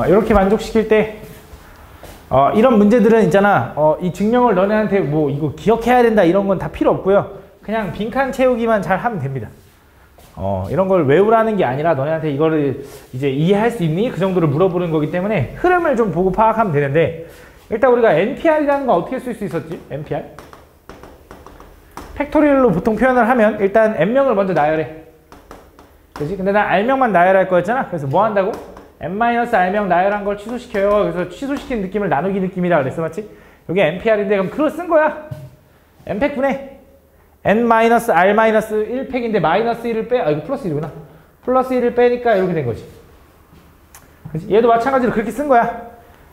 이렇게 만족시킬 때 이런 문제들은 있잖아. 이 증명을 너네한테 뭐 이거 기억해야 된다 이런 건 다 필요 없고요. 그냥 빈칸 채우기만 잘 하면 됩니다. 이런 걸 외우라는 게 아니라 너네한테 이거를 이제 이해할 수 있니? 그 정도를 물어보는 거기 때문에 흐름을 좀 보고 파악하면 되는데, 일단 우리가 NPR이라는 거 어떻게 쓸 수 있었지? NPR? 팩토리얼로 보통 표현을 하면 일단 N명을 먼저 나열해. 그치? 근데 난 R명만 나열할 거였잖아. 그래서 뭐 한다고? N-R명 나열한 걸 취소시켜요. 그래서 취소시킨 느낌을 나누기 느낌이라 그랬어. 맞지? 여기 NPR인데 그럼 그걸 쓴 거야. N팩분해 N-R-1팩인데 마이너스 1을 빼, 이거 플러스 1이구나. 플러스 1을 빼니까 이렇게 된 거지. 그치? 얘도 마찬가지로 그렇게 쓴 거야.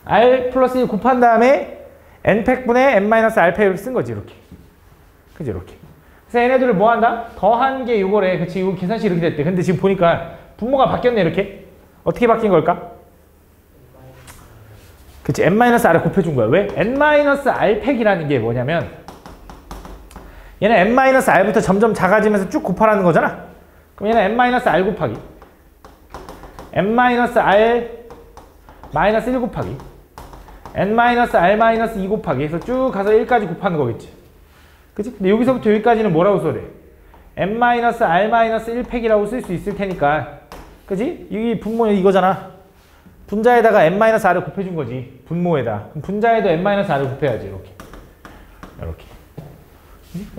R 플러스 1 곱한 다음에 N팩분의 N-R팩 이렇게 쓴 거지. 이렇게. 그치? 이렇게. 그래서 얘네들을 뭐 한다? 더한 게 요거래. 그치? 이거 계산식 이렇게 됐대. 근데 지금 보니까 분모가 바뀌었네. 이렇게. 어떻게 바뀐 걸까? 그치? N-R을 곱해준 거야. 왜? N-R팩이라는 게 뭐냐면, 얘는 N-R부터 점점 작아지면서 쭉 곱하라는 거잖아. 그럼 얘는 N-R 곱하기 N-R 마이너스 1 곱하기 N-R-2 곱하기 해서 쭉 가서 1까지 곱하는 거겠지. 그치? 근데 여기서부터 여기까지는 뭐라고 써야 돼? N-R-1팩이라고 쓸 수 있을 테니까. 그치? 이 분모는 이거잖아. 분자에다가 N-R을 곱해준 거지. 분모에다. 그럼 분자에도 N-R을 곱해야지. 이렇게. 이렇게.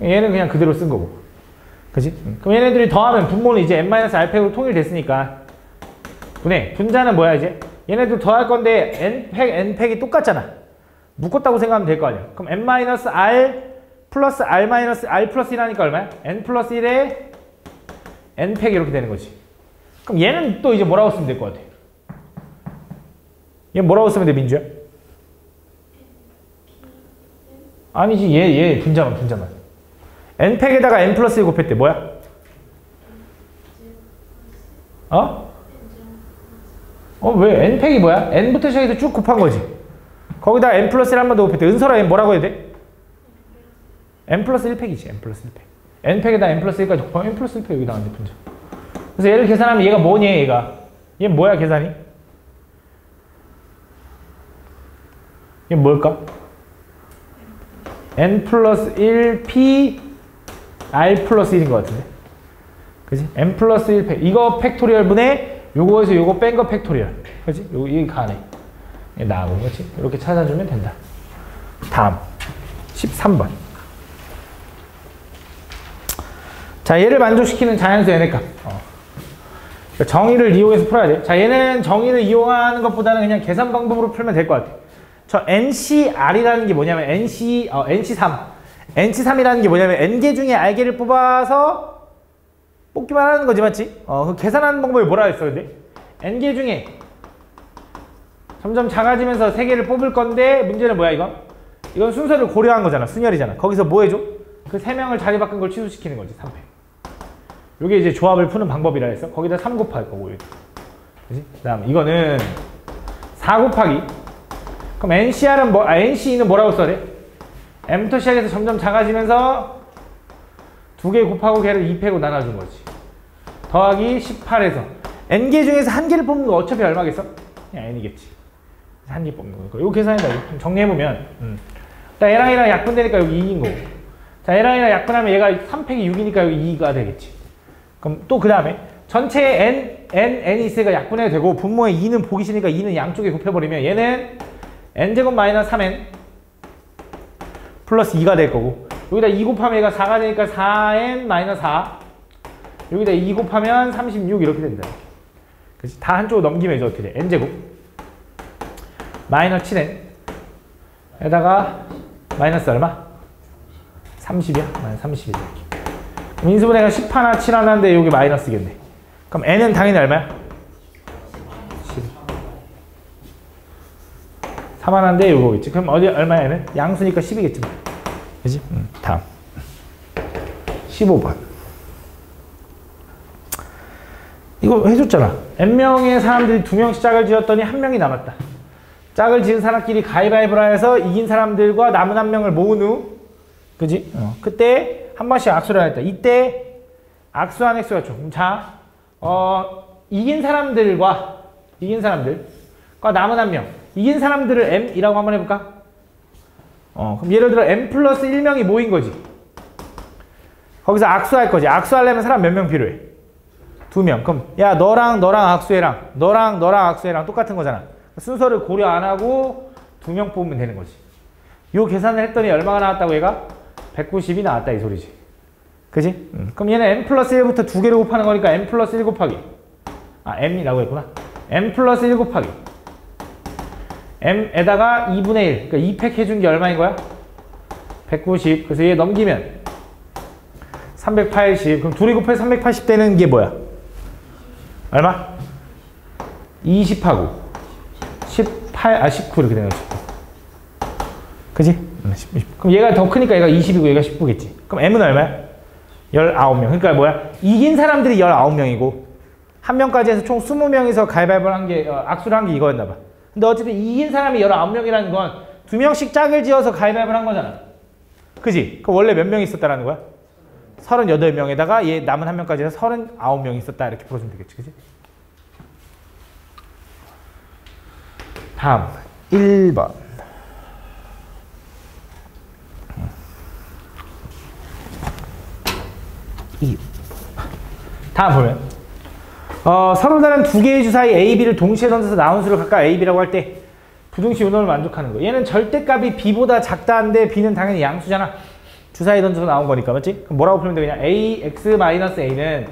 얘는 그냥 그대로 쓴 거고. 그치? 그럼 얘네들이 더하면 분모는 이제 N-R팩으로 통일됐으니까. 분해. 분자는 뭐야, 이제? 얘네들 더할 건데 N팩이 똑같잖아. 묶었다고 생각하면 될 거 아니야. 그럼 N-R 플러스 R 플러스 1하니까 얼마야? N 플러스 1에 N팩이 이렇게 되는 거지. 그럼 얘는 또 이제 뭐라고 쓰면 될 것 같아? 얘 뭐라고 쓰면 돼, 민주야? 아니지, 얘 분자만. N팩에다가 N 플러스 1 곱했대. 뭐야? 왜? N팩이 뭐야? N부터 시작해서 쭉 곱한 거지. 거기다 N 플러스 1 한 번 더 곱했대. 은설아, 얘 뭐라고 해야 돼? N 플러스 1팩이지. N 플러스 1팩. N팩에다 N 플러스 1까지 곱하면 N 플러스 1팩 여기 나왔네, 분자. 그래서 얘를 계산하면 얘가 뭐니, 얘가? 얘 뭐야, 계산이? 얘 뭘까? N 플러스 1P R 플러스 1인 것 같은데. 그지? N 플러스 1팩. 이거 팩토리얼 분의 요거에서 요거 뺀 거 팩토리얼. 그지? 여기 가네. 얘 나오고, 그지? 이렇게 찾아주면 된다. 다음. 13번. 자, 얘를 만족시키는 자연수 n의 값. 정의를 이용해서 풀어야 돼. 자, 얘는 정의를 이용하는 것보다는 그냥 계산 방법으로 풀면 될 것 같아. 저 NCR이라는 게 뭐냐면 NC3. NC3이라는 게 뭐냐면 N개 중에 R개를 뽑아서 뽑기만 하는 거지, 맞지? 그 계산하는 방법이 뭐라 했어, 근데? N개 중에 점점 작아지면서 3개를 뽑을 건데, 문제는 뭐야, 이거? 이건 순서를 고려한 거잖아. 순열이잖아. 거기서 뭐 해줘? 그 3명을 자리 바꾼 걸 취소시키는 거지, 3패. 요게 이제 조합을 푸는 방법이라 해서 거기다 3 곱할 거고, 그지? 그 다음, 이거는 4 곱하기. 그럼 NCR은 NC는 뭐라고 써야 돼? M부터 시작해서 점점 작아지면서 2개 곱하고 걔를 2패로 나눠준 거지. 더하기 18에서 N개 중에서 1개를 뽑는 거 어차피 얼마겠어? 그냥 N이겠지. 1개 뽑는 거니까. 이거 계산해봐. 정리해보면 일단 N랑 N랑 약분되니까 여기 2인 거고. 자, N랑 N랑 약분하면 얘가 3팩이 6이니까 여기 2가 되겠지. 그럼 또 그 다음에 전체에 N이 있으니까 약분해도 되고, 분모에 2는 보기 싫으니까 2는 양쪽에 곱해버리면 얘는 N제곱 마이너스 3N 플러스 2가 될 거고, 여기다 2 곱하면 얘가 4가 되니까 4N 마이너스 4, 여기다 2 곱하면 36 이렇게 된다. 그치? 다 한쪽으로 넘기면 이제 어떻게 돼? N제곱 마이너스 7N 에다가 마이너스 얼마? 30이야? 마이너스 30 이렇게. 인수분해가 10 하나 7 하나인데 여기 마이너스겠네. 그럼 N은 당연히 얼마야? 10. 3 하나인데 요거겠지. 그럼 어디 얼마야, N은? 양수니까 10이겠지. 그치? 다음. 15번. 이거 해줬잖아. N명의 사람들이 2명씩 짝을 지었더니 1명이 남았다. 짝을 지은 사람끼리 가위바위보라 해서 이긴 사람들과 남은 1명을 모은 후, 그지? 그때 한 번씩 악수를 했다. 이때 악수한 횟수가 좀. 자, 이긴 사람들과 남은 한 명. 이긴 사람들을 M이라고 한번 해볼까? 그럼 예를 들어 M 플러스 1명이 모인 거지. 거기서 악수할 거지. 악수하려면 사람 몇 명 필요해? 2명. 그럼 야 너랑 악수해랑 너랑 악수해랑 똑같은 거잖아. 순서를 고려 안 하고 2명 뽑으면 되는 거지. 요 계산을 했더니 얼마가 나왔다고 얘가? 190이 나왔다 이 소리지. 그지? 그럼 얘는 M 플러스 1부터 2개를 곱하는 거니까 M 플러스 1 곱하기 M이라고 했구나. M 플러스 1 곱하기 M에다가 2분의 1 그러니까 2팩 해준 게 얼마인 거야? 190. 그래서 얘 넘기면 380. 그럼 둘이 곱해 380 되는 게 뭐야? 얼마? 20하고 18, 19 이렇게 되는 거지. 그지? 그럼 얘가 더 크니까 얘가 20이고 얘가 19겠지. 그럼 M은 얼마야? 19명. 그러니까 뭐야? 이긴 사람들이 19명이고 한 명까지 해서 총 20명이서 가위바위보를 한 게 악수를 한 게 이거였나 봐. 근데 어쨌든 이긴 사람이 19명이라는 건 2명씩 짝을 지어서 가위바위보를 한 거잖아. 그지? 그럼 원래 몇 명이 있었다라는 거야? 38명에다가 얘 남은 한 명까지 해서 39명이 있었다. 이렇게 풀어주면 되겠지. 그지? 다음 1번. 다음 보면 서로 다른 두 개의 주사위 A, B를 동시에 던져서 나온 수를 각각 A, B라고 할 때 부등식 운동을 만족하는 거. 얘는 절대값이 B보다 작다는데 B는 당연히 양수잖아. 주사위 던져서 나온 거니까 맞지? 그럼 뭐라고 풀면 되냐? A, X 마이너스 A는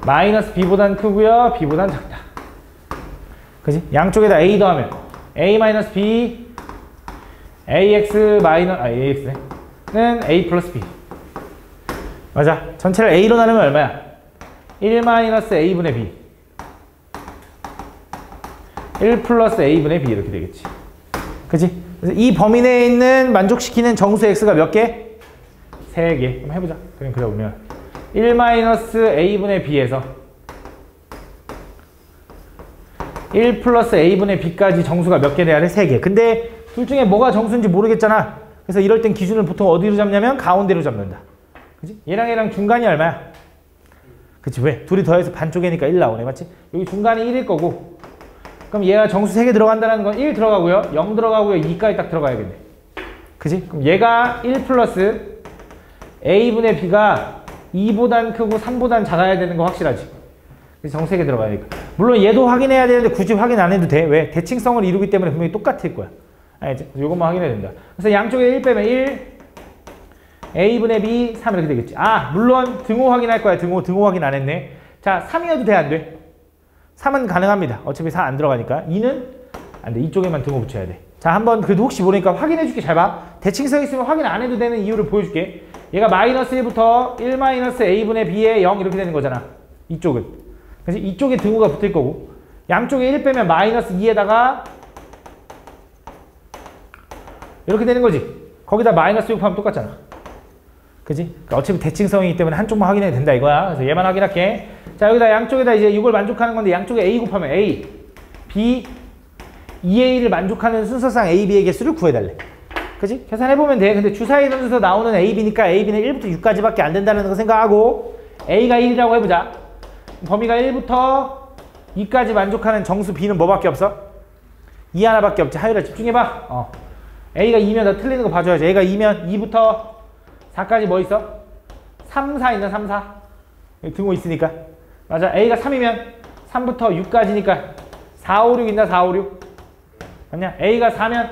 마이너스 B보단 크고요 B보단 작다. 그지? 양쪽에다 A 더하면 A 마이너스 B AX 마이너스 AX는 A 플러스 B. 맞아. 전체를 A로 나누면 얼마야? 1 마이너스 A분의 B 1 플러스 A분의 B 이렇게 되겠지. 그치? 그래서 이 범위 내에 있는 만족시키는 정수 X가 몇 개? 3개. 그럼 해보자. 그럼 그려보면 1 마이너스 A분의 B에서 1 플러스 A분의 B까지 정수가 몇 개 돼야 돼? 3개. 근데 둘 중에 뭐가 정수인지 모르겠잖아. 그래서 이럴 땐 기준을 보통 어디로 잡냐면 가운데로 잡는다. 그치? 얘랑 중간이 얼마야? 그치? 왜? 둘이 더해서 반쪽이니까 1 나오네. 맞지? 여기 중간이 1일 거고 그럼 얘가 정수 3개 들어간다는 건 1 들어가고요 0 들어가고요 2까지 딱 들어가야겠네. 그치? 그럼 얘가 1 플러스 A분의 B가 2보단 크고 3보단 작아야 되는 거 확실하지? 그래서 정수 3개 들어가야 되니까. 물론 얘도 확인해야 되는데 굳이 확인 안 해도 돼. 왜? 대칭성을 이루기 때문에 분명히 똑같을 거야. 알겠지? 요것만 확인해야 된다. 그래서 양쪽에 1 빼면 1 A분의 B 3 이렇게 되겠지. 물론 등호 확인할 거야. 등호 확인 안 했네. 자, 3이어도 돼, 안 돼? 3은 가능합니다. 어차피 4 안 들어가니까. 2는 안 돼. 이쪽에만 등호 붙여야 돼. 자, 한번 그래도 혹시 모르니까 확인해 줄게. 잘 봐. 대칭성 있으면 확인 안 해도 되는 이유를 보여줄게. 얘가 마이너스 1부터 1 마이너스 A분의 B에 0 이렇게 되는 거잖아. 이쪽은. 그래서 이쪽에 등호가 붙을 거고 양쪽에 1 빼면 마이너스 2에다가 이렇게 되는 거지. 거기다 마이너스 6 하면 똑같잖아. 그지? 그러니까 어차피 대칭성이기 때문에 한쪽만 확인해도 된다 이거야. 그래서 얘만 확인할게. 자, 여기다 양쪽에다 이제 이걸 만족하는 건데 양쪽에 A 곱하면 A, B, 2A를 만족하는 순서상 A, B의 개수를 구해달래. 그지? 계산해보면 돼. 근데 주사위 던져서 나오는 A, B니까 A, B는 1부터 6까지밖에 안 된다는 거 생각하고 A가 1이라고 해보자. 범위가 1부터 2까지 만족하는 정수 B는 뭐밖에 없어? 2 하나밖에 없지. 하율아 집중해봐. A가 2면 너 틀리는 거 봐줘야지. A가 2면 2부터 4까지 뭐 있어? 3, 4 있나? 3, 4 여기 등호 있으니까. 맞아. A가 3이면 3부터 6까지니까 4, 5, 6 있나? 4, 5, 6 맞냐? A가 4면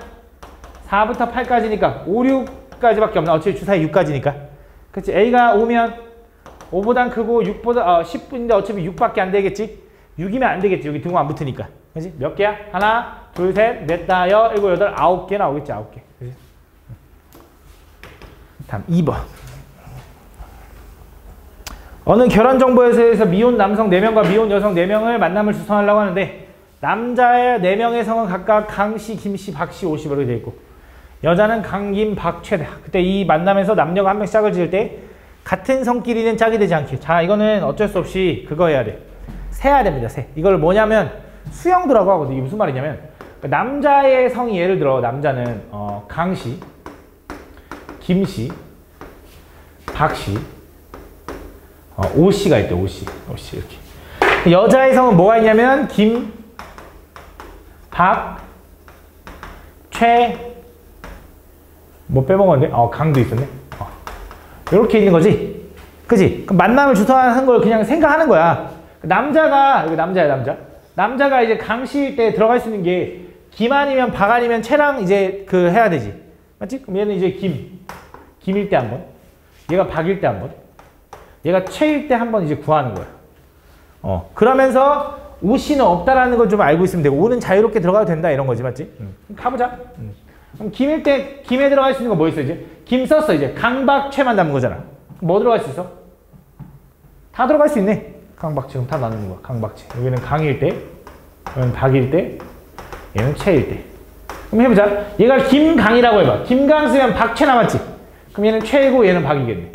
4부터 8까지니까 5, 6까지밖에 없나? 어차피 주사위 6까지니까. 그치? A가 5면 5보단 크고 6보다 10인데 어차피 6밖에 안 되겠지? 6이면 안 되겠지. 여기 등호 안 붙으니까. 그치? 몇 개야? 하나, 둘, 셋, 넷, 다, 여, 일곱, 여덟, 9개 나오겠지. 9개. 그치? 다음 2번. 어느 결혼정보회사에서 미혼 남성 4명과 미혼 여성 4명을 만남을 주선하려고 하는데 남자의 4명의 성은 각각 강씨, 김씨, 박씨, 오씨 이렇게 돼 있고 여자는 강, 김, 박, 최다. 그때 이 만남에서 남녀가 한 명씩 짝을 지을 때 같은 성끼리는 짝이 되지 않게. 자, 이거는 어쩔 수 없이 그거 해야 돼. 세야 됩니다. 세. 이걸 뭐냐면 수형도라고 하거든. 이게 무슨 말이냐면 남자의 성이 예를 들어 남자는 강씨, 김씨, 박씨, 오씨가 있대. 오씨 이렇게. 여자의 성은 뭐가 있냐면 김, 박, 최, 뭐 빼먹었는데? 강도 있었네. 이렇게 있는 거지. 그지? 그럼 만남을 주선하는 걸 그냥 생각하는 거야. 남자가, 여기 남자야, 남자. 남자가 이제 강씨일 때 들어갈 수 있는 게 김 아니면 박 아니면 최랑 이제 그 해야 되지. 맞지? 그럼 얘는 이제 김일 때 한 번. 얘가 박일 때 한 번. 얘가 최일 때 한 번 이제 구하는 거야. 그러면서 오씨는 없다라는 걸 좀 알고 있으면 되고, 오는 자유롭게 들어가도 된다 이런 거지. 맞지? 가보자. 그럼 김일 때, 김에 들어갈 수 있는 거 뭐 있어, 이제? 김 썼어, 이제. 강, 박, 최만 남은 거잖아. 뭐 들어갈 수 있어? 다 들어갈 수 있네. 강, 박, 최. 다 나누는 거야. 강, 박, 최. 여기는 강일 때, 여기는 박일 때, 얘는 최일 때. 그럼 해보자. 얘가 김강이라고 해봐. 김강 쓰면 박, 최 남았지? 그럼 얘는 최고, 얘는 박이겠네.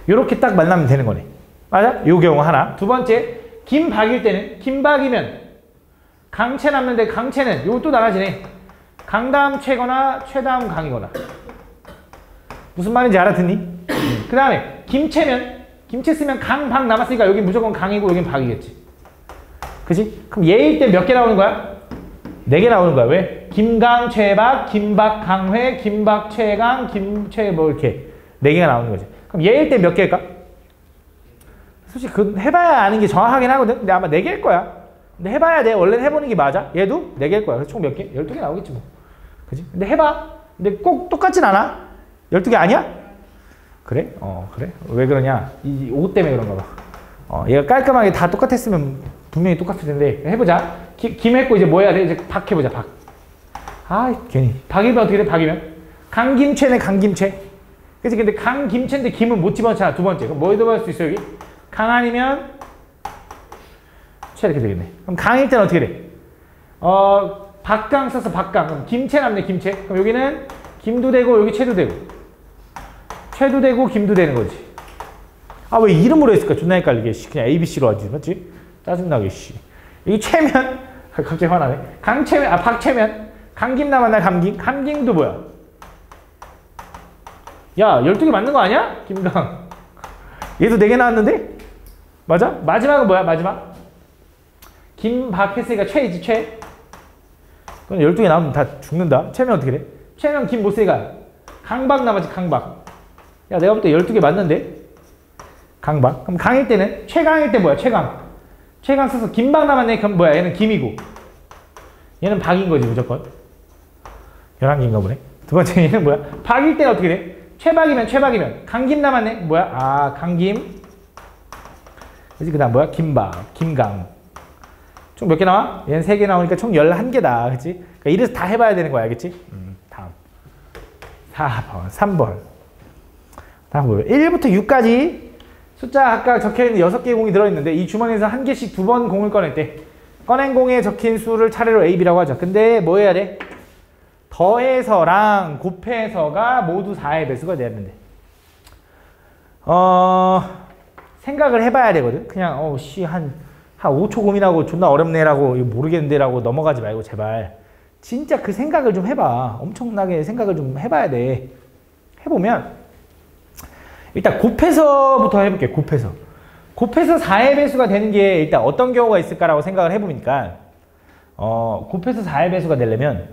요렇게 딱 만나면 되는 거네. 맞아? 요 경우 하나. 두 번째, 김박일 때는, 김박이면 강채 남는데 강채는 요거 또 나가지네. 강 다음 최거나 최 다음 강이거나. 무슨 말인지 알아듣니? 그 다음에 김채면, 김채 쓰면 강, 박 남았으니까 여기 무조건 강이고 여긴 박이겠지. 그지? 그럼 얘일 때 몇 개 나오는 거야? 4개 나오는 거야. 왜? 김강, 최박, 김박, 강회, 김박, 최강, 김최 뭐 이렇게 4개가 나오는 거지. 그럼 얘일 때 몇 개일까? 솔직히 그 해봐야 아는 게 정확하긴 하거든. 근데 아마 4개일 거야. 근데 해봐야 돼. 원래는 해보는 게 맞아. 얘도 4개일 거야. 그래서 총 몇 개? 12개 나오겠지 뭐. 그지? 근데 해봐. 근데 꼭 똑같진 않아. 12개 아니야? 그래? 그래? 왜 그러냐? 이 옷 때문에 그런가 봐. 얘가 깔끔하게 다 똑같았으면 분명히 똑같을 텐데. 해보자. 김 했고 이제 뭐 해야 돼? 이제 박 해보자. 박. 괜히. 박이면 어떻게 돼? 박이면? 강김채네, 강김채. 그치? 근데 강김채인데 김은 못 집어넣잖아. 두 번째. 그럼 뭐 집어넣을 수 있어, 여기? 강 아니면 최 이렇게 되겠네. 그럼 강일 때는 어떻게 돼? 박강 써서 박강. 그럼 김채 남네, 김채. 그럼 여기는 김도 되고 여기 채도 되고. 채도 되고 김도 되는 거지. 왜 이름으로 했을까? 존나 헷갈리게. 그냥 ABC로 하지. 맞지? 짜증나게, 씨. 여기 채면, 갑자기 화나네. 강채면, 박채면. 강김 남았나, 감김? 감김도 뭐야? 야, 12개 맞는 거 아니야? 김강. 얘도 4개 나왔는데? 맞아? 마지막은 뭐야, 마지막? 김박 했으니까 최이지, 최. 그럼 12개 나오면 다 죽는다. 최면 어떻게 돼? 최면 김 못 쓰니까 강박 남았지, 강박. 야, 내가 볼 때 12개 맞는데? 강박. 그럼 강일 때는? 최강일 때 뭐야, 최강. 최강 써서 김박 남았네. 그럼 뭐야, 얘는 김이고. 얘는 박인 거지, 무조건. 11개인가 보네. 두 번째 얘는 뭐야? 박일 때는 어떻게 돼? 최박이면 최박이면. 강김 남았네. 뭐야? 강김. 그치? 그 다음 뭐야? 김박, 김강. 총 몇 개 나와? 얘는 3개 나오니까 총 11개다. 그치? 그러니까 이래서 다 해봐야 되는 거야. 알겠지? 다음. 4번, 3번. 다음 뭐야? 1부터 6까지 숫자 아까 적혀있는 6개의 공이 들어있는데 이 주머니에서 한 개씩 2번 공을 꺼냈대. 꺼낸 공에 적힌 수를 차례로 A, B라고 하죠. 근데 뭐 해야 돼? 더해서랑 곱해서가 모두 4의 배수가 돼야 되는데. 생각을 해봐야 되거든. 그냥 한 5초 고민하고 존나 어렵네라고 이거 모르겠는데라고 넘어가지 말고 제발 진짜 그 생각을 좀 해봐. 엄청나게 생각을 좀 해봐야 돼. 해보면 일단 곱해서부터 해볼게. 곱해서 4의 배수가 되는 게 일단 어떤 경우가 있을까라고 생각을 해보니까 곱해서 4의 배수가 되려면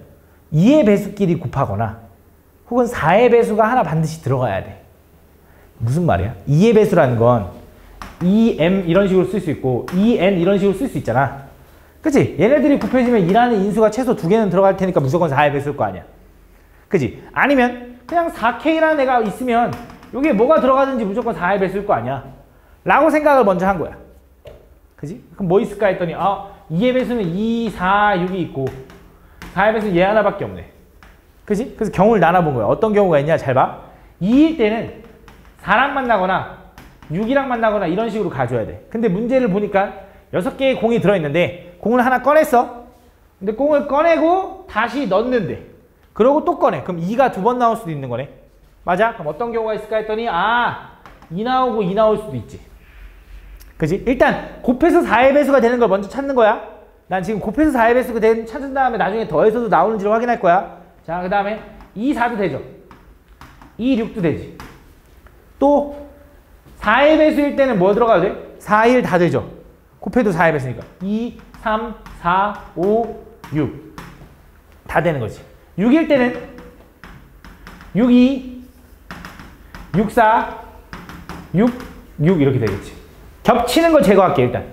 2의 배수끼리 곱하거나 혹은 4의 배수가 하나 반드시 들어가야 돼. 무슨 말이야? 2의 배수라는 건 2m 이런 식으로 쓸 수 있고 2n 이런 식으로 쓸 수 있잖아. 그치? 얘네들이 곱해지면 2라는 인수가 최소 2개는 들어갈 테니까 무조건 4의 배수일 거 아니야. 그치? 아니면 그냥 4k라는 애가 있으면 여기에 뭐가 들어가든지 무조건 4의 배수일 거 아니야. 라고 생각을 먼저 한 거야. 그치? 그럼 뭐 있을까 했더니 2의 배수는 2, 4, 6이 있고 4의 배수는 얘 하나밖에 없네. 그치? 그래서 경우를 나눠본 거야. 어떤 경우가 있냐? 잘 봐. 2일 때는 4랑 만나거나 6이랑 만나거나 이런 식으로 가져야 돼. 근데 문제를 보니까 6개의 공이 들어있는데 공을 하나 꺼냈어. 근데 공을 꺼내고 다시 넣는데 그러고 또 꺼내. 그럼 2가 2번 나올 수도 있는 거네. 맞아? 그럼 어떤 경우가 있을까 했더니 2 나오고 2 나올 수도 있지. 그치? 일단 곱해서 4의 배수가 되는 걸 먼저 찾는 거야. 난 지금 곱해서 4의 배수가 찾은 다음에 나중에 더해서도 나오는지를 확인할 거야. 자, 그 다음에 2, 4도 되죠. 2, 6도 되지. 또 4의 배수일 때는 뭐 들어가야 돼? 4, 1 다 되죠. 곱해도 4의 배수니까 2, 3, 4, 5, 6. 다 되는 거지. 6일 때는 6, 2, 6, 4, 6, 6 이렇게 되겠지. 겹치는 거 제거할게 일단.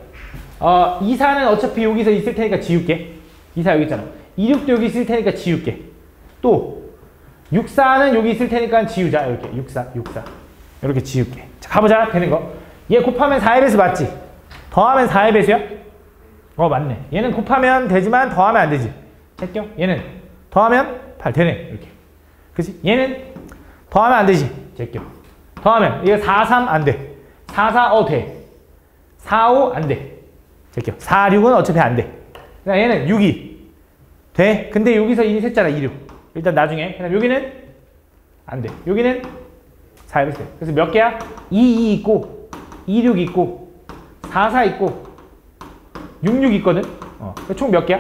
2, 4는 어차피 여기서 있을 테니까 지울게. 2, 4 여기 있잖아. 2, 6도 여기 있을 테니까 지울게. 또 6, 4는 여기 있을 테니까 지우자. 이렇게 6, 4, 6, 4 이렇게 지울게. 자, 가보자. 되는 거. 얘 곱하면 4의 배수 맞지? 더하면 4의 배수야? 맞네. 얘는 곱하면 되지만 더하면 안 되지. 됐죠? 얘는 더하면 8 되네. 이렇게. 그치? 얘는 더하면 안 되지. 됐죠? 더하면 이거 4, 3 안 돼. 4, 4 돼. 4, 5 안 돼. 됐죠? 4, 6은 어차피 안 돼. 그러니까 얘는 6이 돼. 근데 여기서 이미 셌잖아. 2, 6. 일단 나중에. 그다음 여기는 안 돼. 여기는 4의 배수. 그래서 몇 개야? 2, 2 있고 2, 6 있고 4, 4 있고 6, 6 있거든? 총 몇 개야?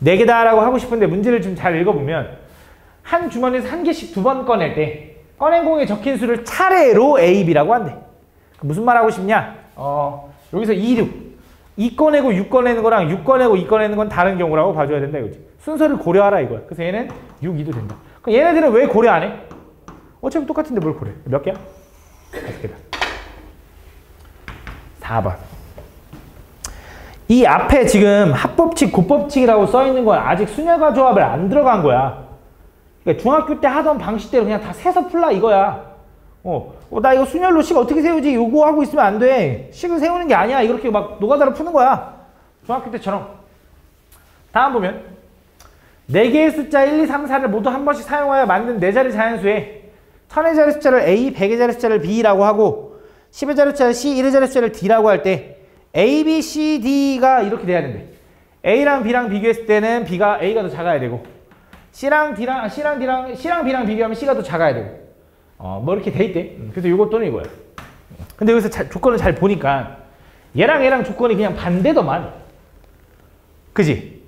4개다 라고 하고 싶은데 문제를 좀 잘 읽어보면 한 주머니에서 한 개씩 2번 꺼낼 때 꺼낸 공에 적힌 수를 차례로 A, B라고 한대. 무슨 말 하고 싶냐? 여기서 2, 6 2 꺼내고 6 꺼내는 거랑 6 꺼내고 2 꺼내는 건 다른 경우라고 봐줘야 된다 이거지. 순서를 고려하라 이거야. 그래서 얘는 6, 2도 된다. 그럼 얘네들은 왜 고려 안 해? 어차피 똑같은데 뭘 고려해? 몇 개야? 5개다. 4번. 이 앞에 지금 합법칙, 곱법칙이라고 써있는 건 아직 수녀가 조합을 안 들어간 거야. 그러니까 중학교 때 하던 방식대로 그냥 다 세서 풀라 이거야. 나 이거 순열로 식 어떻게 세우지? 요거 하고 있으면 안 돼. 식을 세우는 게 아니야. 이렇게 막 노가다로 푸는 거야. 중학교 때처럼. 다음 보면 4개의 숫자 1, 2, 3, 4를 모두 한 번씩 사용하여 만든 4자리 자연수에 1000의 자리 숫자를 A, 100의 자리 숫자를 B라고 하고 10의 자리 숫자를 C, 1의 자리 숫자를 D라고 할 때 A, B, C, D가 이렇게 돼야 된대. A랑 B랑 비교했을 때는 B가 A가 더 작아야 되고 C랑 B랑 비교하면 C가 더 작아야 되고 뭐 이렇게 돼 있대. 그래서 요거 또는 이거야. 근데 여기서 조건을 잘 보니까 얘랑 조건이 그냥 반대더만. 그지?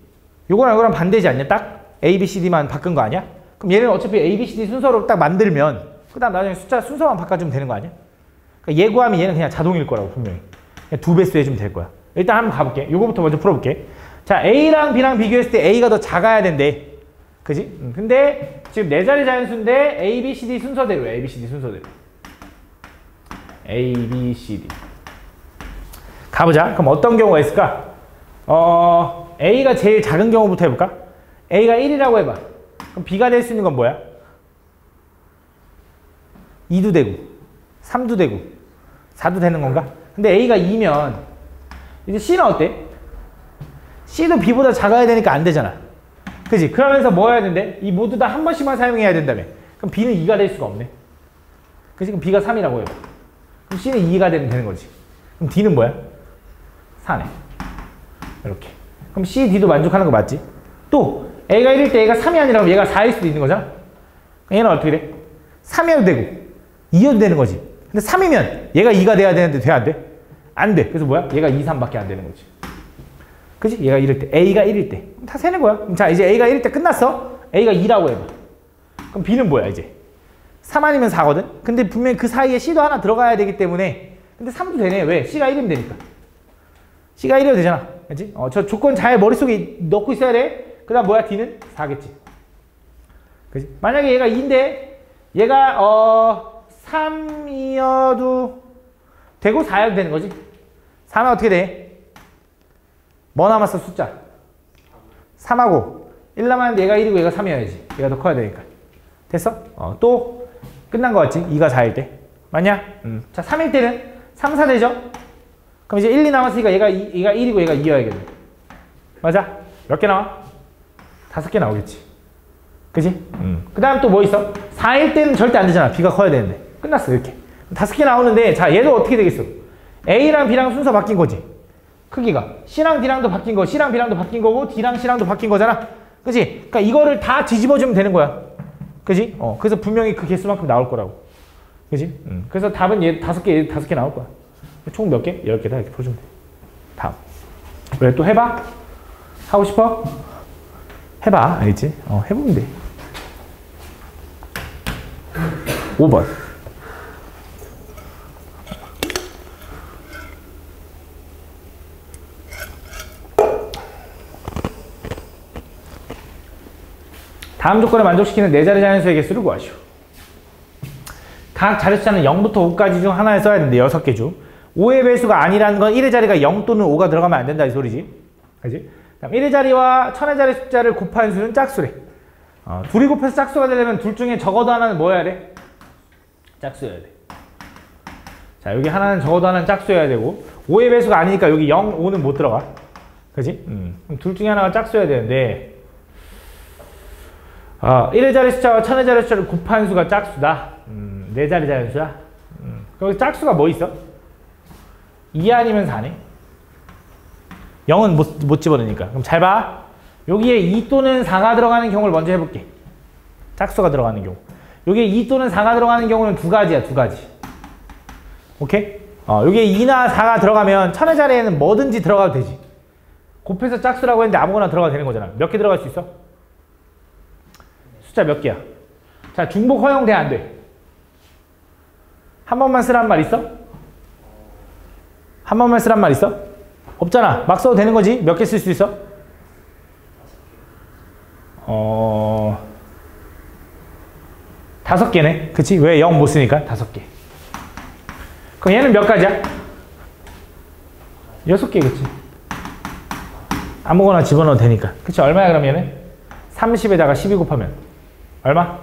요거랑 요거랑 반대지 않냐? 딱 A, B, C, D만 바꾼 거 아니야? 그럼 얘는 어차피 A, B, C, D 순서로 딱 만들면 그 다음 나중에 숫자 순서만 바꿔주면 되는 거 아니야? 그러니까 얘 구하면 얘는 그냥 자동일 거라고 분명히. 그냥 2배수 해주면 될 거야. 일단 한번 가볼게. 요거부터 먼저 풀어볼게. 자, A랑 B랑 비교했을 때 A가 더 작아야 된대. 그지? 근데 지금 4자리 자연수인데 A, B, C, D 순서대로 A, B, C, D 순서대로. A, B, C, D. 가보자. 그럼 어떤 경우가 있을까? A가 제일 작은 경우부터 해볼까? A가 1이라고 해봐. 그럼 B가 될 수 있는 건 뭐야? 2도 되고 3도 되고 4도 되는 건가? 근데 A가 2면 이제 C는 어때? C도 B보다 작아야 되니까 안 되잖아. 그지? 그러면서 뭐 해야 된대? 이 모두 다 한 번씩만 사용해야 된다며. 그럼 B는 2가 될 수가 없네. 그지? 그럼 B가 3이라고 해요. 그럼 C는 2가 되는 거지. 그럼 D는 뭐야? 4네. 이렇게. 그럼 C, D도 만족하는 거 맞지? 또 A가 1일 때 A가 3이 아니라 얘가 4일 수도 있는 거잖아? 얘는 어떻게 돼? 3이어도 되고 2여도 되는 거지. 근데 3이면 얘가 2가 돼야 되는데 돼? 안 돼? 안 돼. 그래서 뭐야? 얘가 2, 3밖에 안 되는 거지. 그치? 얘가 1일 때. A가 1일 때. 다 세는 거야. 그럼 자, 이제 A가 1일 때 끝났어. A가 2라고 해봐. 그럼 B는 뭐야, 이제? 3 아니면 4거든? 근데 분명히 그 사이에 C도 하나 들어가야 되기 때문에. 근데 3도 되네. 왜? C가 1이면 되니까. C가 1이어도 되잖아. 그치? 저 조건 잘 머릿속에 넣고 있어야 돼. 그 다음 뭐야? D는 4겠지. 그치? 만약에 얘가 2인데, 얘가, 3이어도 되고 4여도 되는 거지. 3은 어떻게 돼? 뭐 남았어, 숫자? 3하고 1 남았는데 얘가 1이고 얘가 3이어야지. 얘가 더 커야 되니까. 됐어? 또 끝난 거 같지? 2가 4일 때. 맞냐? 자, 3일 때는 3, 4 되죠? 그럼 이제 1, 2 남았으니까 얘가 1이고 얘가 2여야겠네. 맞아? 몇 개 나와? 5개 나오겠지. 그지? 그 다음 또 뭐 있어? 4일 때는 절대 안 되잖아. B가 커야 되는데. 끝났어, 이렇게. 5개 나오는데, 자, 얘도 어떻게 되겠어? A랑 B랑 순서 바뀐 거지. 크기가. C랑 D랑도 바뀐 거, C랑 B랑도 바뀐 거고, D랑 C랑도 바뀐 거잖아. 그지? 그러니까 이거를 다 뒤집어주면 되는 거야. 그지? 그래서 분명히 그 개수만큼 나올 거라고. 그지? 그래서 답은 얘 5개 나올 거야. 총 몇 개? 10개다. 이렇게 풀어주면 돼. 다음. 왜 또 해봐? 하고 싶어? 해봐. 알겠지? 해보면 돼. 5번. 다음 조건을 만족시키는 4자리 자연수의 개수를 구하시오. 각 자리수자는 0부터 5까지 중 하나에 써야 되는데 6개 중 5의 배수가 아니라는 건 1의 자리가 0 또는 5가 들어가면 안 된다 이 소리지. 그지? 그럼 1의 자리와 1000의 자리 숫자를 곱한 수는 짝수래. 둘이 곱해서 짝수가 되려면 둘 중에 적어도 하나는 뭐 해야 돼? 짝수여야 돼. 자, 여기 하나는 적어도 하나는 짝수여야 되고 5의 배수가 아니니까 여기 0, 5는 못 들어가. 그지? 그럼 둘 중에 하나가 짝수여야 되는데 1의 자리 숫자와 1000의 자리 숫자를 곱한 수가 짝수다. 4자리 자연수야. 그럼 짝수가 뭐 있어? 2 아니면 4네. 0은 못 집어넣으니까. 그럼 잘 봐. 여기에 2 또는 4가 들어가는 경우를 먼저 해볼게. 짝수가 들어가는 경우. 여기에 2 또는 4가 들어가는 경우는 두 가지야, 두 가지. 오케이? 여기에 2나 4가 들어가면 1000의 자리에는 뭐든지 들어가도 되지. 곱해서 짝수라고 했는데 아무거나 들어가도 되는 거잖아. 몇 개 들어갈 수 있어? 숫자 몇 개야? 자, 중복 허용돼, 안 돼? 한 번만 쓰란 말 있어? 한 번만 쓰란 말 있어? 없잖아. 막 써도 되는 거지? 몇 개 쓸 수 있어? 5개네. 그치? 왜 0 못 쓰니까? 5개. 그럼 얘는 몇 가지야? 6개, 그치? 아무거나 집어넣어도 되니까. 그치? 얼마야, 그럼 얘는? 30에다가 12 곱하면. 얼마?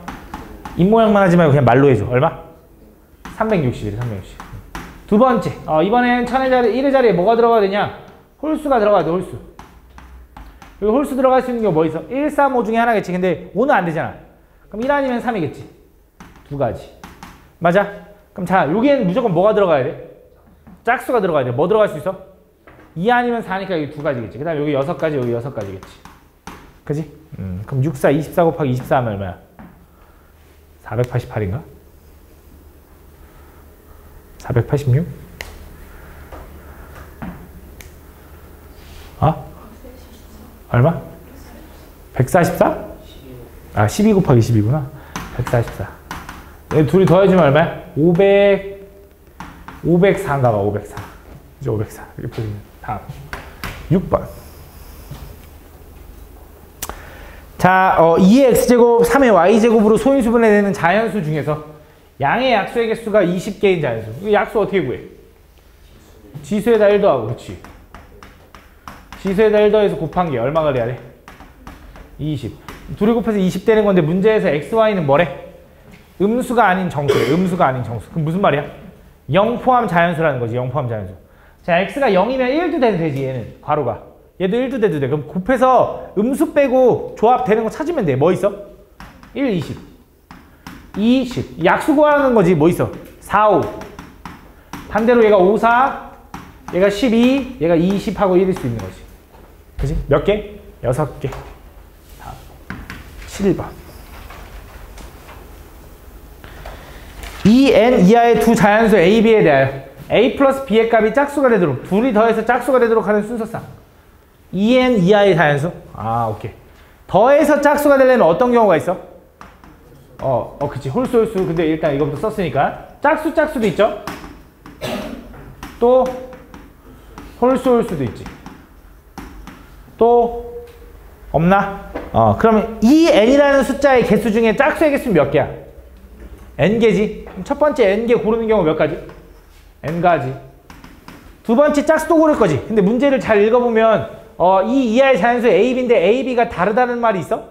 입모양만 하지 말고 그냥 말로 해줘. 얼마? 360이래, 360. 두 번째. 이번엔 1000의 자리, 1의 자리에 뭐가 들어가야 되냐? 홀수가 들어가야 돼, 홀수. 여기 홀수 들어갈 수 있는 게 뭐 있어? 1, 3, 5 중에 하나겠지. 근데 5는 안 되잖아. 그럼 1 아니면 3이겠지. 두 가지. 맞아? 그럼 자, 여기에는 무조건 뭐가 들어가야 돼? 짝수가 들어가야 돼. 뭐 들어갈 수 있어? 2 아니면 4니까 여기 두 가지겠지. 그 다음에 여기 6가지, 여기 6가지겠지. 그지? 그럼 64, 24 곱하기 24 하면 얼마야? 488인가? 486? 얼마? 144? 12 곱하기 10이구나. 144. 얘 둘이 더해주면 얼마야? 504인가 봐, 504. 이제 504. 이렇게 보면 다음. 6번. 자, 2의 x제곱, 3의 y제곱으로 소인수분해 되는 자연수 중에서 양의 약수의 개수가 20개인 자연수. 이 약수 어떻게 구해? 지수에다 1 더하고, 그렇지. 지수에다 1 더해서 곱한 게 얼마가 돼야 돼? 20. 둘이 곱해서 20 되는 건데 문제에서 x, y는 뭐래? 음수가 아닌 정수래. 음수가 아닌 정수. 그럼 무슨 말이야? 0 포함 자연수라는 거지. 0 포함 자연수. 자, x가 0이면 1도 돼도 되지, 얘는. 괄호가. 얘도 1도 돼도 돼. 그럼 곱해서 음수 빼고 조합되는 거 찾으면 돼. 뭐 있어? 1, 20. 20. 약수 구하는 거지. 뭐 있어? 4, 5. 반대로 얘가 5, 4, 얘가 12, 얘가 20하고 1일 수 있는 거지. 그지? 몇 개? 6개. 다음. 7번. 2n 이하의 두 자연수 a, b에 대하여 a 플러스 b의 값이 짝수가 되도록 둘이 더해서 짝수가 되도록 하는 순서상 2n 이하의 자연수? 오케이. 더해서 짝수가 되려면 어떤 경우가 있어? 그치. 홀수, 홀수. 근데 일단 이거부터 썼으니까. 짝수도 있죠? 또, 홀수, 홀수도 있지. 또, 없나? 그러면 이 n이라는 숫자의 개수 중에 짝수의 개수는 몇 개야? n개지. 첫 번째 n개 고르는 경우 몇 가지? n가지. 두 번째 짝수도 고를 거지. 근데 문제를 잘 읽어보면 이 이하의 자연수 AB인데 AB가 다르다는 말이 있어?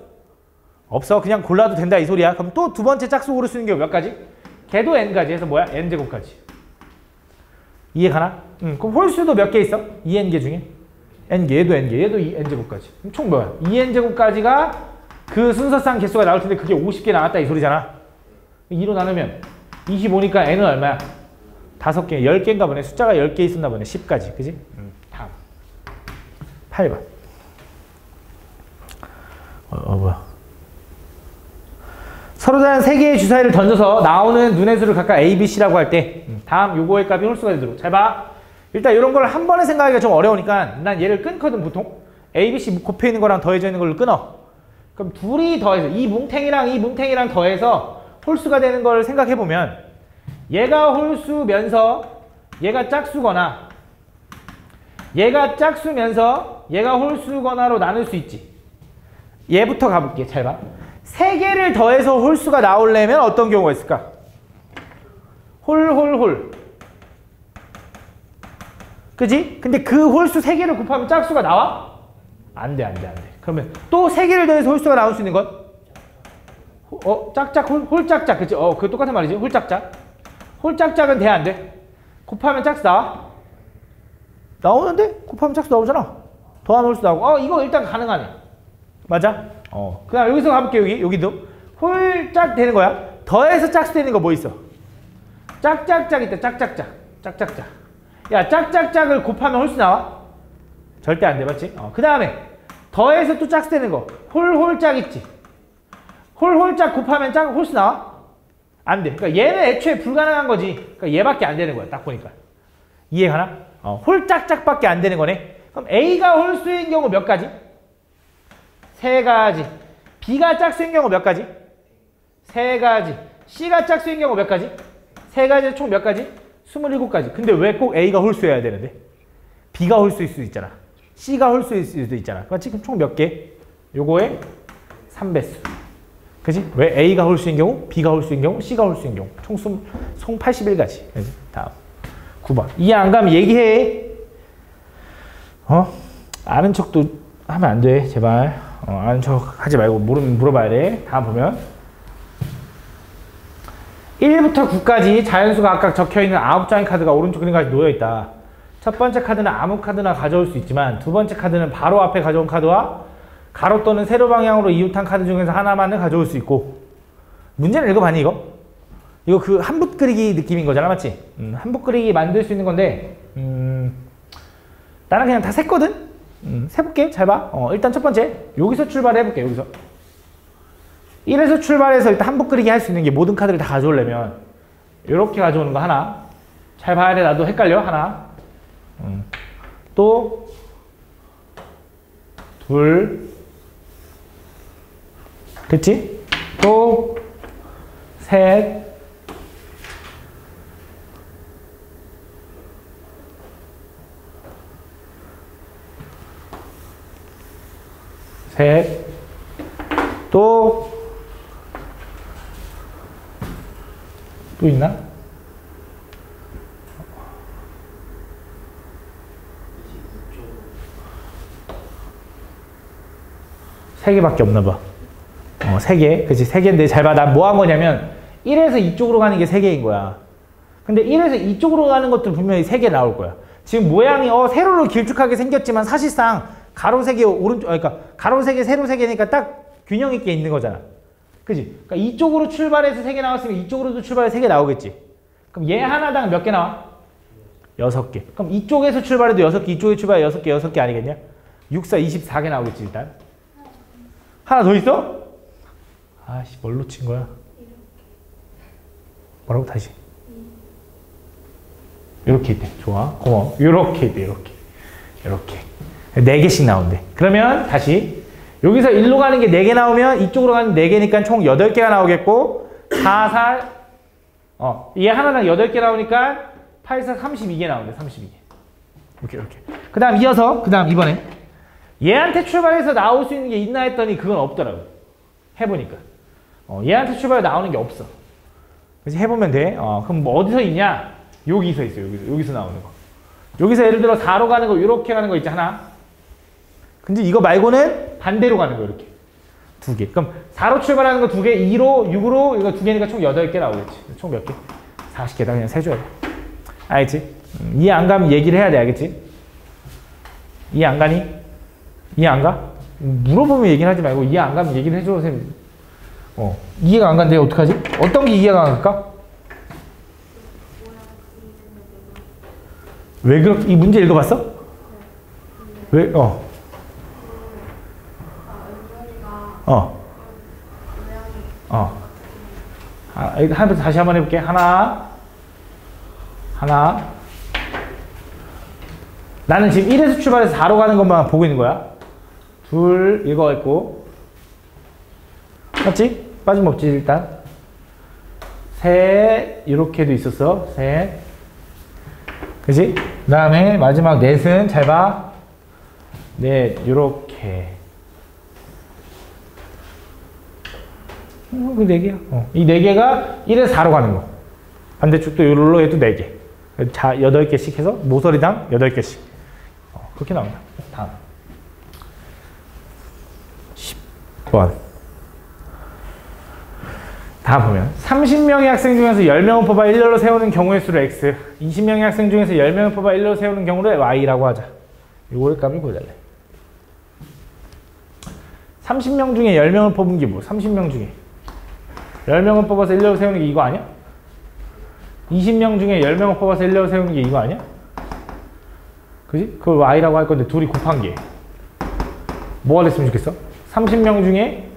없어. 그냥 골라도 된다 이 소리야. 그럼 또 두 번째 짝수 고를 수 있는 경우 몇 가지? 걔도 n가지 해서 뭐야? n제곱까지. 이해 가나? 그럼 홀수도 몇 개 있어? 2n개 중에? n개, 얘도 n개, 얘도 n제곱까지. 그럼 총 뭐야? 2n제곱까지가 그 순서상 개수가 나올 텐데 그게 50개 나왔다 이 소리잖아. 2로 나누면 25니까 n은 얼마야? 5개, 10개인가 보네. 숫자가 10개 있었나 보네. 10까지. 그지? 다음. 8번. 뭐야. 서로 다른 3개의 주사위를 던져서 나오는 눈의 수를 각각 A, B, C라고 할 때 다음 요거의 값이 홀수가 되도록. 잘 봐. 일단 이런 걸 한 번에 생각하기가 좀 어려우니까 난 얘를 끊거든 보통. A, B, C 곱해 있는 거랑 더해져 있는 걸로 끊어. 그럼 둘이 더해서 이 뭉탱이랑 더해서 홀수가 되는 걸 생각해보면 얘가 홀수면서 얘가 짝수거나 얘가 짝수면서 얘가 홀수거나로 나눌 수 있지. 얘부터 가볼게. 잘 봐. 3개를 더해서 홀수가 나오려면 어떤 경우가 있을까? 홀. 그지? 근데 그 홀수 3개를 곱하면 짝수가 나와? 안 돼. 그러면 또 3개를 더해서 홀수가 나올 수 있는 건? 짝짝, 홀짝짝. 그치? 그거 똑같은 말이지. 홀짝짝. 홀짝짝은 돼, 안 돼? 곱하면 짝수 나와? 나오는데? 곱하면 짝수 나오잖아. 더하면 홀수 나오고. 이거 일단 가능하네. 맞아? 그 다음 여기서 가볼게, 여기도. 홀짝 되는 거야. 더해서 짝수 되는 거 뭐 있어? 짝짝짝 있다, 짝짝짝. 야, 짝짝짝을 곱하면 홀수 나와? 절대 안 돼, 맞지? 그 다음에 더해서 또 짝수 되는 거. 홀짝 있지? 홀짝 곱하면 홀수 나와? 안 돼. 그러니까 얘는 애초에 불가능한 거지. 그러니까 얘밖에 안 되는 거야, 딱 보니까. 이해가나? 홀짝짝밖에 안 되는 거네. 그럼 A가 홀수인 경우 몇 가지? 3가지. B가 짝수인 경우 몇 가지? 3가지. C가 짝수인 경우 몇 가지? 3가지. 총 몇 가지? 27가지. 근데 왜 꼭 A가 홀수여야 되는데? B가 홀수일 수도 있잖아. C가 홀수일 수도 있잖아. 그럼 지금 총 몇 개? 요거의 3배수. 그지? 왜 A가 홀수인 경우, B가 홀수인 경우, C가 홀수인 경우. 총 81가지. 그지? 다음. 9번. 이해 안 가면 얘기해. 아는 척도 하면 안 돼. 제발. 아는 척 하지 말고 물어봐야 돼. 다음 보면. 1부터 9까지 자연수가 각각 적혀있는 9장의 카드가 오른쪽 그림까지 놓여있다. 첫 번째 카드는 아무 카드나 가져올 수 있지만 두 번째 카드는 바로 앞에 가져온 카드와 가로 또는 세로 방향으로 이웃한 카드 중에서 하나만을 가져올 수 있고. 문제는 읽어봤니 이거? 이거 그 한붓 그리기 느낌인 거잖아, 맞지? 한붓 그리기 만들 수 있는 건데 나는 그냥 다 셌거든? 세볼게. 잘 봐. 일단 첫 번째 여기서 출발해볼게. 여기서 1에서 출발해서 일단 한붓 그리기 할 수 있는 게 모든 카드를 다 가져오려면 이렇게 가져오는 거 하나. 잘 봐야 돼. 나도 헷갈려. 하나. 또 둘. 그치? 또 셋. 셋. 또 있나? 세 개밖에 없나 봐. 3개. 그치, 3개인데 잘 봐. 난 뭐 한 거냐면 1에서 이쪽으로 가는 게 3개인 거야. 근데 1에서 이쪽으로 가는 것도 분명히 3개 나올 거야. 지금 모양이 세로로 길쭉하게 생겼지만 사실상 가로 3개, 오른쪽, 그러니까 가로 3개, 세로 3개니까 딱 균형 있게 있는 거잖아. 그치? 그러니까 이쪽으로 출발해서 3개 나왔으면 이쪽으로도 출발해서 3개 나오겠지. 그럼 얘 하나당 몇 개 나와? 6개. 그럼 이쪽에서 출발해도 6개, 이쪽에 출발해 6개, 6개 아니겠냐? 6, 4, 24개 나오겠지, 일단. 하나 더 있어? 아씨, 뭘 놓친 거야? 뭐라고? 다시. 이렇게 있대. 좋아. 고마워. 이렇게 있대, 이렇게. 4개씩 나온대. 그러면 다시. 여기서 1로 가는 게 4개 나오면 이쪽으로 가는 4개니까 총 8개가 나오겠고 4, 4, 얘 하나당 8개 나오니까 8, 4, 32개 나오는데 32개. 이렇게. 그 다음 이어서 그 다음 이번에 얘한테 출발해서 나올 수 있는 게 있나 했더니 그건 없더라고. 해보니까. 얘한테 출발해서 나오는 게 없어. 그래서 해보면 돼. 그럼 뭐 어디서 있냐? 여기서 있어. 여기서 나오는 거. 여기서 예를 들어 4로 가는 거 이렇게 가는 거 있지 하나. 근데 이거 말고는 반대로 가는 거 이렇게. 2개. 그럼 4로 출발하는 거 2개, 2로, 6으로 이거 2개니까 총 8개 나오겠지. 총 몇 개? 40개다. 그냥 세줘야 돼. 알겠지? 이해 안 가면 얘기를 해야 돼. 알겠지? 이해 안 가니? 이해 안 가? 물어보면 얘기를 하지 말고 이해 안 가면 얘기를 해줘. 선생님. 이해가 안 간대. 어떡하지? 어떤 게 이해가 안 갈까? 왜 그렇게, 이 문제 읽어봤어? 왜? 다시 한번 해볼게. 하나. 나는 지금 1에서 출발해서 4로 가는 것만 보고 있는 거야. 2 읽어있고. 맞지? 빠짐없지, 일단. 3, 이렇게도 있었어. 3. 그지? 그 다음에 마지막 4은 잘 봐. 4, 요렇게. 그 4개야. 이 4개가 1에서 4로 가는 거. 반대쪽도 요rol로 해도 4개. 자, 8개씩 해서 모서리당 8개씩. 그렇게 나온다. 다음. 10번. 다음 보면 30명의 학생 중에서 10명을 뽑아 일렬로 세우는 경우의 수를 x, 20명의 학생 중에서 10명을 뽑아 일렬로 세우는 경우를 y라고 하자. 요거를 값을 구해달래. 30명 중에 10명을 뽑은 게 뭐? 30명 중에 10명을 뽑아서 일렬로 세우는 게 이거 아니야? 20명 중에 10명을 뽑아서 일렬로 세우는 게 이거 아니야? 그지? 그걸 y라고 할 건데 둘이 곱한 게 뭐가 됐으면 좋겠어? 30명 중에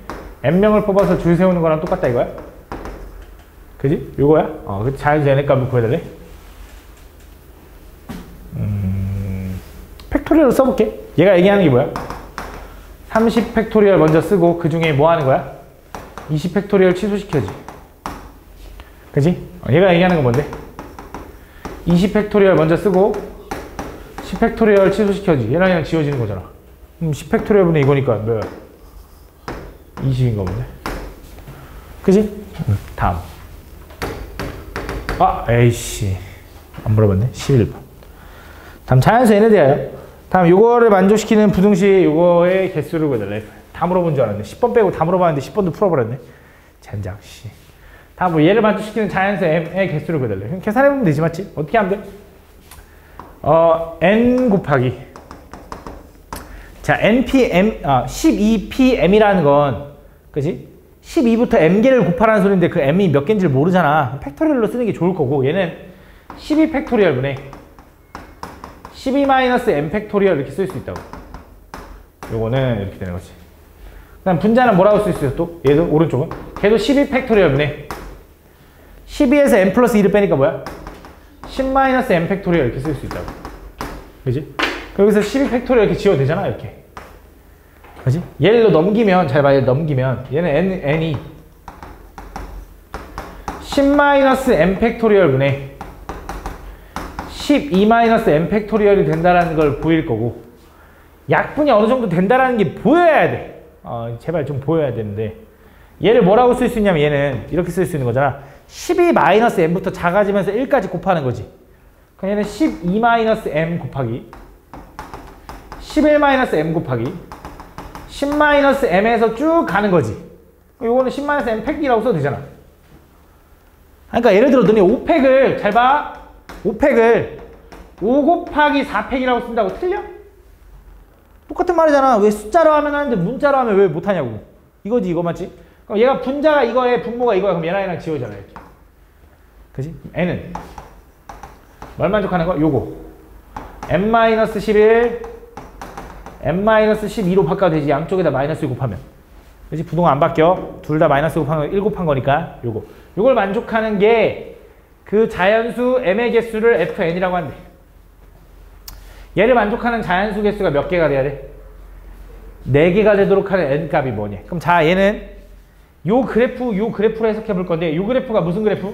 n명을 뽑아서 줄 세우는 거랑 똑같다 이거야? 그지? 요거야? 자연수 n의 값을 구해달래? 팩토리얼로 써볼게. 얘가 얘기하는 게 뭐야? 30 팩토리얼 먼저 쓰고 그 중에 뭐 하는 거야? 20 팩토리얼 취소시켜야지. 그지? 얘가 얘기하는 건 뭔데? 20 팩토리얼 먼저 쓰고 10 팩토리얼 취소시켜야지. 얘랑 얘랑 지워지는 거잖아. 10 팩토리얼 분의 이거니까 뭐야? 20인가 보네. 그지? 다음. 에이씨. 안 물어봤네. 11번. 다음 자연수 n에 대하여. 다음 요거를 만족시키는 부등식 요거의 개수를 구해달래. 다 물어본 줄 알았네. 10번 빼고 다 물어봤는데 10번도 풀어버렸네. 젠장 씨. 다음 뭐 얘를 만족시키는 자연수 m의 개수를 구해달래. 그럼 계산해보면 되지 맞지? 어떻게 하면 돼? n 곱하기 자 npm 12pm이라는 건 그지? 12부터 m개를 곱하라는 소리인데 그 m이 몇 개인지를 모르잖아. 팩토리얼로 쓰는 게 좋을 거고 얘는 12 팩토리얼 분의 12-m 팩토리얼 이렇게 쓸 수 있다고. 요거는 이렇게 되는 거지. 그 다음 분자는 뭐라고 쓸 수 있어 또? 얘도 오른쪽은? 걔도 12 팩토리얼 분의 12에서 m 플러스 2를 빼니까 뭐야? 10-m 팩토리얼 이렇게 쓸 수 있다고. 그지? 여기서 12 팩토리얼 이렇게 지워도 되잖아 이렇게. 그지? 얘를 넘기면 잘 봐. 얘를 넘기면 얘는 n이 10-m 팩토리얼 분의 12-m 팩토리얼이 된다는 걸 보일 거고 약분이 어느 정도 된다는 게 보여야 돼. 제발 좀 보여야 되는데 얘를 뭐라고 쓸 수 있냐면 얘는 이렇게 쓸 수 있는 거잖아. 12-m부터 작아지면서 1까지 곱하는 거지. 그럼 얘는 12-m 곱하기 11-m 곱하기 10-m에서 쭉 가는 거지. 요거는 10-m 팩이라고 써도 되잖아. 그러니까 예를 들어 너네 5팩을 잘 봐. 5팩을 5 곱하기 4팩이라고 쓴다고 틀려? 똑같은 말이잖아. 왜 숫자로 하면 하는데 문자로 하면 왜 못하냐고. 이거지 이거 맞지? 그럼 얘가 분자가 이거에 분모가 이거야. 그럼 얘랑 얘랑 지워잖아 이렇게. 그지? n은 뭘 만족하는 거? 요거 n-11 n-12로 바꿔도 되지. 양쪽에다 마이너스 곱하면. 그지? 부동은 안 바뀌어. 둘 다 마이너스 곱한 거 1 곱한 거니까 요걸 만족하는 게 그 자연수 m의 개수를 fn이라고 한대. 얘를 만족하는 자연수 개수가 몇 개가 돼야 돼? 4개가 되도록 하는 n 값이 뭐냐? 그럼 자 얘는 요 그래프로 해석해 볼 건데 요 그래프가 무슨 그래프?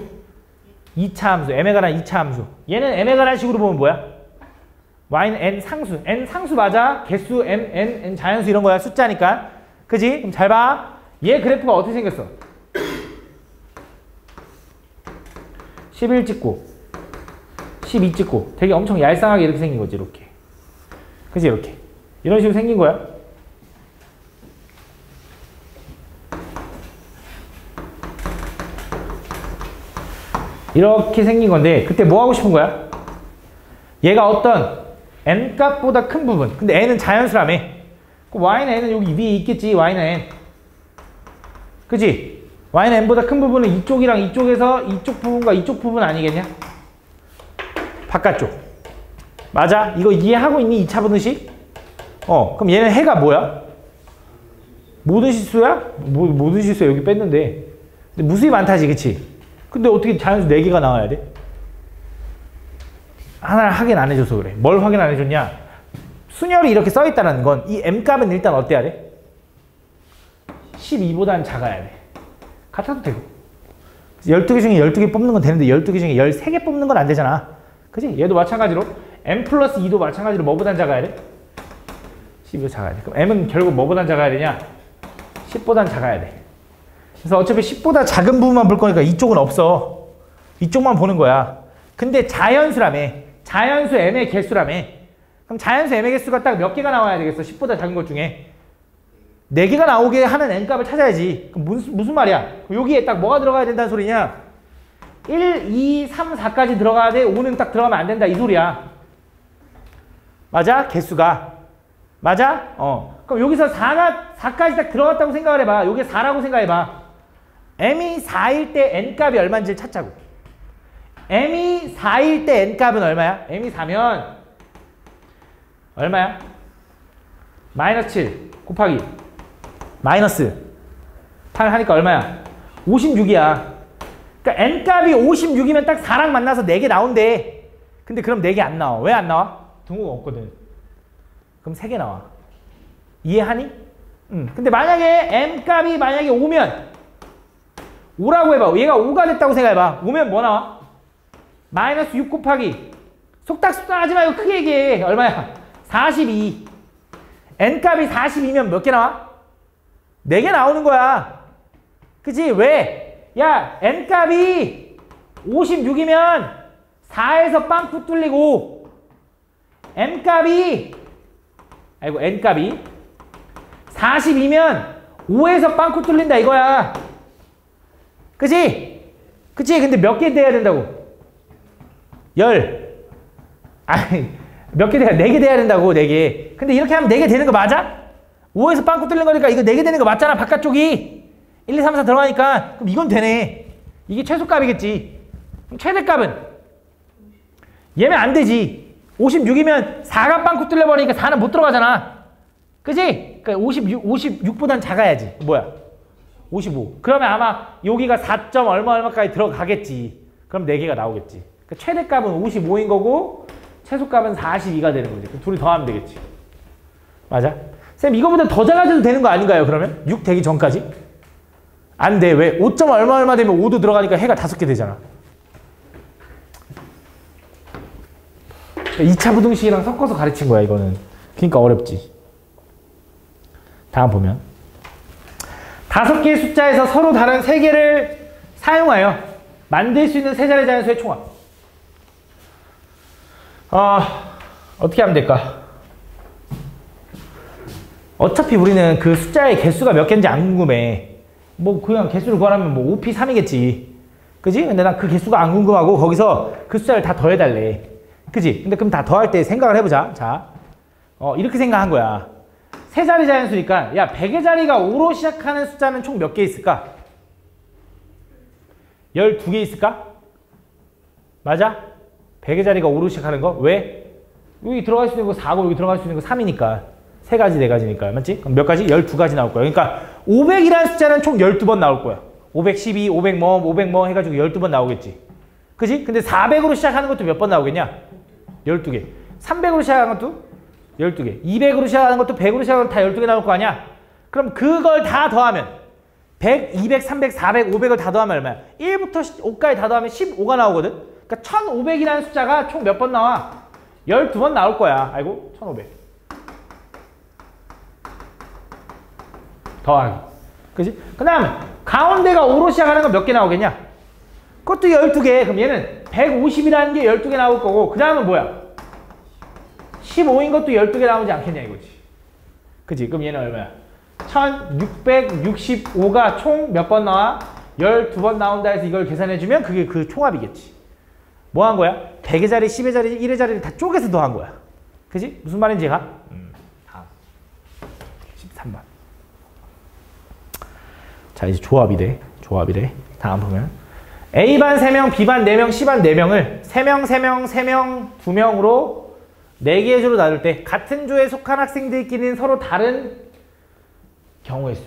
2차 함수, m에 관한 2차 함수. 얘는 m에 관한 식으로 보면 뭐야? y는 n 상수. n 상수 맞아? 개수 n 자연수 이런 거야. 숫자니까. 그지? 그럼 잘 봐. 얘 그래프가 어떻게 생겼어? 11 찍고 12 찍고 되게 엄청 얄쌍하게 이렇게 생긴 거지. 이렇게. 그지? 이렇게. 이런 식으로 생긴 거야. 이렇게 생긴 건데 그때 뭐 하고 싶은 거야? 얘가 어떤 n 값보다 큰 부분. 근데 n은 자연수라며. y는 n은 여기 위에 있겠지. y는 n. 그치? y는 n보다 큰 부분은 이쪽이랑 이쪽에서 이쪽 부분과 이쪽 부분 아니겠냐? 바깥쪽. 맞아? 이거 이해하고 있니? 2차 분식? 그럼 얘는 해가 뭐야? 모든 실수야? 모든 실수야. 여기 뺐는데. 근데 무수히 많다지. 그치? 근데 어떻게 자연수 4개가 나와야 돼? 하나를 확인 안 해줘서 그래. 뭘 확인 안 해줬냐? 순열이 이렇게 써있다는 건 이 m값은 일단 어때야 돼? 12보다는 작아야 돼. 같아도 되고. 12개 중에 12개 뽑는 건 되는데 12개 중에 13개 뽑는 건 안 되잖아. 그치? 얘도 마찬가지로 m 플러스 2도 마찬가지로 뭐보단 작아야 돼? 12보다 작아야 돼. 그럼 m은 결국 뭐보단 작아야 되냐? 10보단 작아야 돼. 그래서 어차피 10보다 작은 부분만 볼 거니까 이쪽은 없어. 이쪽만 보는 거야. 근데 자연수라며. 자연수 m의 개수라며. 그럼 자연수 m의 개수가 딱 몇 개가 나와야 되겠어? 10보다 작은 것 중에. 4개가 나오게 하는 n값을 찾아야지. 그럼 무슨 말이야? 여기에 딱 뭐가 들어가야 된다는 소리냐? 1, 2, 3, 4까지 들어가야 돼. 5는 딱 들어가면 안 된다. 이 소리야. 맞아? 개수가. 맞아? 그럼 여기서 4까지 딱 들어갔다고 생각을 해봐. 여기 4라고 생각해봐. m이 4일 때 n값이 얼마인지를 찾자고. m이 4일 때 n값은 얼마야? m이 4면 얼마야? 마이너스 7 곱하기 마이너스 8 하니까 얼마야? 56이야. 그러니까 n값이 56이면 딱 4랑 만나서 4개 나온대. 근데 그럼 4개 안 나와. 왜 안 나와? 등호가 없거든. 그럼 3개 나와. 이해하니? 근데 만약에 m값이 만약에 5면 5라고 해봐. 얘가 5가 됐다고 생각해봐. 5면 뭐 나와? 마이너스 6 곱하기 속닥속닥 하지 말고 크게 얘기해. 얼마야? 42. n값이 42면 몇 개 나와? 4개 나오는 거야. 그치? 왜? 야, n값이 56이면 4에서 빵꾸 뚫리고 n값이 42면 5에서 빵꾸 뚫린다 이거야. 그치? 그치? 근데 몇 개 돼야 된다고? 아니, 몇 개 돼야, 4개 돼야 된다고, 4개. 근데 이렇게 하면 4개 되는 거 맞아? 5에서 빵꾸 뚫린 거니까 이거 4개 되는 거 맞잖아, 바깥쪽이. 1, 2, 3, 4 들어가니까. 그럼 이건 되네. 이게 최소값이겠지. 그럼 최대값은? 얘면 안 되지. 56이면 4가 빵꾸 뚫려버리니까 4는 못 들어가잖아. 그치? 그러니까 56보단 작아야지. 뭐야? 55. 그러면 아마 여기가 4. 얼마까지 들어가겠지. 그럼 4개가 나오겠지. 그러니까 최대값은 55인 거고 최소값은 42가 되는 거지. 그럼 둘이 더하면 되겠지. 맞아? 쌤 이거보다 더 작아져도 되는 거 아닌가요? 그러면? 6 되기 전까지? 안 돼. 왜? 5. 얼마 되면 5도 들어가니까 해가 5개 되잖아. 2차 부등식이랑 섞어서 가르친 거야 이거는. 그러니까 어렵지. 다음 보면 5개의 숫자에서 서로 다른 3개를 사용하여 만들 수 있는 세 자리 자연수의 총합. 어떻게 하면 될까? 어차피 우리는 그 숫자의 개수가 몇 개인지 안 궁금해. 뭐 그냥 개수를 구하라면 뭐 5p 3이겠지. 그지? 근데 난 그 개수가 안 궁금하고 거기서 그 숫자를 다 더해달래. 그지? 근데 그럼 다 더할 때 생각을 해보자. 자, 이렇게 생각한 거야. 세 자리 자연수니까 야 100의 자리가 5로 시작하는 숫자는 총 몇 개 있을까? 12개 있을까? 맞아? 100의 자리가 5로 시작하는 거? 왜? 여기 들어갈 수 있는 거 4고 여기 들어갈 수 있는 거 3이니까 3가지 4가지니까 맞지? 그럼 몇 가지? 12가지 나올 거야. 그러니까 500이라는 숫자는 총 12번 나올 거야. 512, 500뭐 500뭐 해가지고 12번 나오겠지. 그지? 근데 400으로 시작하는 것도 몇 번 나오겠냐? 12개. 300으로 시작하는 것도 12개. 200으로 시작하는 것도 100으로 시작하는 것도 다 12개 나올 거 아니야? 그럼 그걸 다 더하면 100, 200, 300, 400, 500을 다 더하면 얼마야? 1부터 5까지 다 더하면 15가 나오거든? 그러니까 1500이라는 숫자가 총 몇 번 나와? 12번 나올 거야. 아이고 1500 더하기. 그지? 그 다음에 가운데가 5로 시작하는 건 몇 개 나오겠냐? 그것도 12개. 그럼 얘는 150이라는 게 12개 나올 거고 그 다음은 뭐야? 15인 것도 12개 나오지 않겠냐 이거지. 그지? 그럼 얘는 얼마야? 1665가 총 몇 번 나와? 12번 나온다 해서 이걸 계산해주면 그게 그 총합이겠지. 뭐 한 거야? 100의 자리, 10의 자리, 1의 자리를 다 쪼개서 더한 거야. 그지? 무슨 말인지 가? 다음 13번. 자 이제 조합이래. 다음 보면 A반 3명, B반 4명, C반 4명을 3명, 3명, 3명, 2명으로 4개의 조로 나눌 때 같은 조에 속한 학생들끼리는 서로 다른 경우의 수.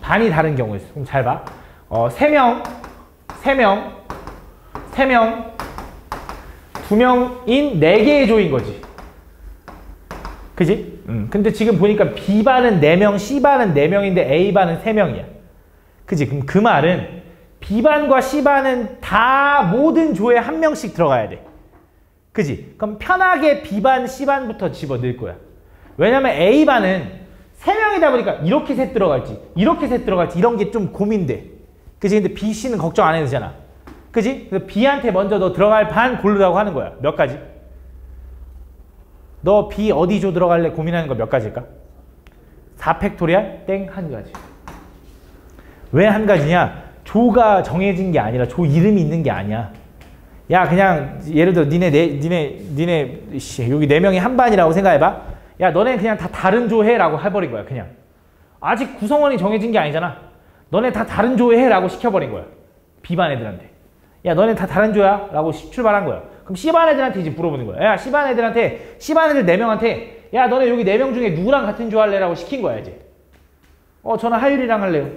반이 다른 경우의 수. 그럼 잘 봐. 3명, 3명, 3명, 2명인 4개의 조인 거지. 그지? 근데 지금 보니까 B반은 4명, C반은 4명인데 A반은 3명이야. 그지? 그럼 그 말은 B반과 C반은 다 모든 조에 한 명씩 들어가야 돼. 그지? 그럼 편하게 B반, C반부터 집어넣을 거야. 왜냐면 A반은 3명이다 보니까 이렇게 셋 들어갈지 이렇게 셋 들어갈지 이런 게 좀 고민돼. 그치? 근데 B, C는 걱정 안 해도 되잖아. 그치? 그래서 B한테 먼저 너 들어갈 반 고르라고 하는 거야. 몇 가지? 너 B 어디 조 들어갈래 고민하는 거 몇 가지일까? 4팩토리알 땡 한 가지. 왜 한 가지냐? 조가 정해진 게 아니라 조 이름이 있는 게 아니야. 야 그냥 예를 들어 니네 여기 4명이 한 반이라고 생각해봐. 야 너네 그냥 다 다른 조 해라고 해버린 거야. 그냥 아직 구성원이 정해진 게 아니잖아. 너네 다 다른 조 해라고 시켜버린 거야. B반 애들한테. 야 너네 다 다른 조야? 라고 출발한 거야. 그럼 C반 애들한테 이제 물어보는 거야. 야 C반 애들한테 C반 애들 4명한테 야 너네 여기 4명 중에 누구랑 같은 조 할래? 라고 시킨 거야 이제. 저는 하율이랑 할래요.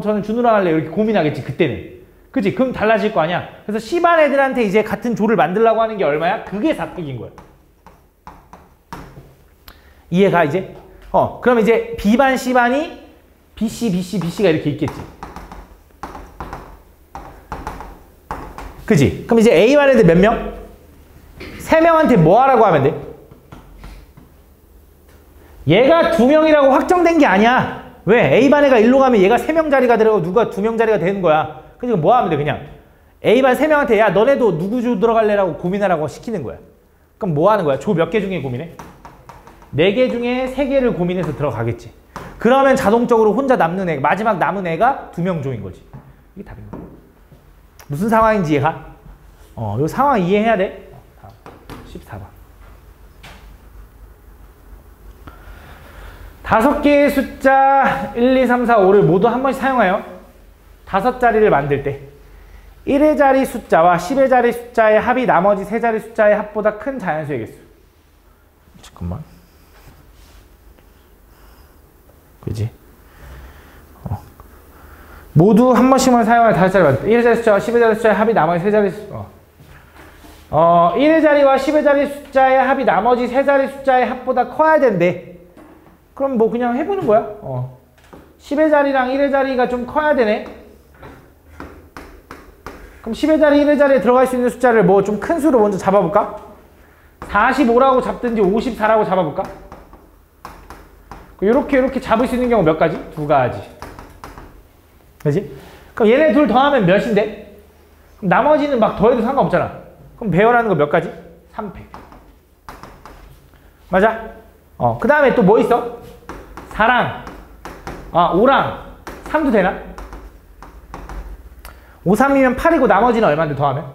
저는 준우랑 할래요. 이렇게 고민하겠지 그때는. 그치? 그럼 달라질 거 아니야. 그래서 C반 애들한테 이제 같은 조를 만들려고 하는 게 얼마야? 그게 4팩인 거야. 이해가 이제? 그럼 이제 B반 C반이 BC BC가 이렇게 있겠지. 그치? 그럼 이제 A반 애들 몇 명? 3명한테 뭐 하라고 하면 돼? 얘가 2명이라고 확정된 게 아니야. 왜? A반 애가 1로 가면 얘가 3명 자리가 들어가고 누가 2명 자리가 되는 거야. 그러니까 뭐 하면 돼? 그냥 A반 3명한테 야 너네도 누구 조 들어갈래라고 고민하라고 시키는 거야. 그럼 뭐 하는 거야? 조 몇 개 중에 고민해? 4개 중에 3개를 고민해서 들어가겠지. 그러면 자동적으로 혼자 남는 애, 마지막 남은 애가 2명 조인 거지. 이게 답인 거야. 무슨 상황인지 이해가? 요 상황 이해해야 돼. 다음 14번. 5개의 숫자 1, 2, 3, 4, 5를 모두 한 번씩 사용하여 5자리를 만들 때 1의 자리 숫자와 10의 자리 숫자의 합이 나머지 3자리 숫자의 합보다 큰 자연수의 개수. 잠깐만. 그지? 모두 한 번씩만 사용하여 5자리 만들 때 1의 자리 숫자와 10의 자리 숫자의 합이 나머지 3자리 숫자 1의 자리와 10의 자리 숫자의 합이 나머지 3자리 숫자의 합보다 커야 된대. 그럼 뭐 그냥 해보는 거야. 10의 자리랑 1의 자리가 좀 커야 되네. 그럼 10의 자리, 1의 자리에 들어갈 수 있는 숫자를 뭐 좀 큰 수로 먼저 잡아볼까? 45라고 잡든지 54라고 잡아볼까? 이렇게 잡을 수 있는 경우 몇 가지? 2가지. 그지? 그럼 얘네 둘 더하면 몇인데? 그럼 나머지는 막 더해도 상관없잖아. 그럼 배열하는 거 몇 가지? 3팩. 맞아? 그 다음에 또 뭐 있어? 4랑 5랑 3도 되나? 5, 3이면 8이고 나머지는 얼마인데 더하면?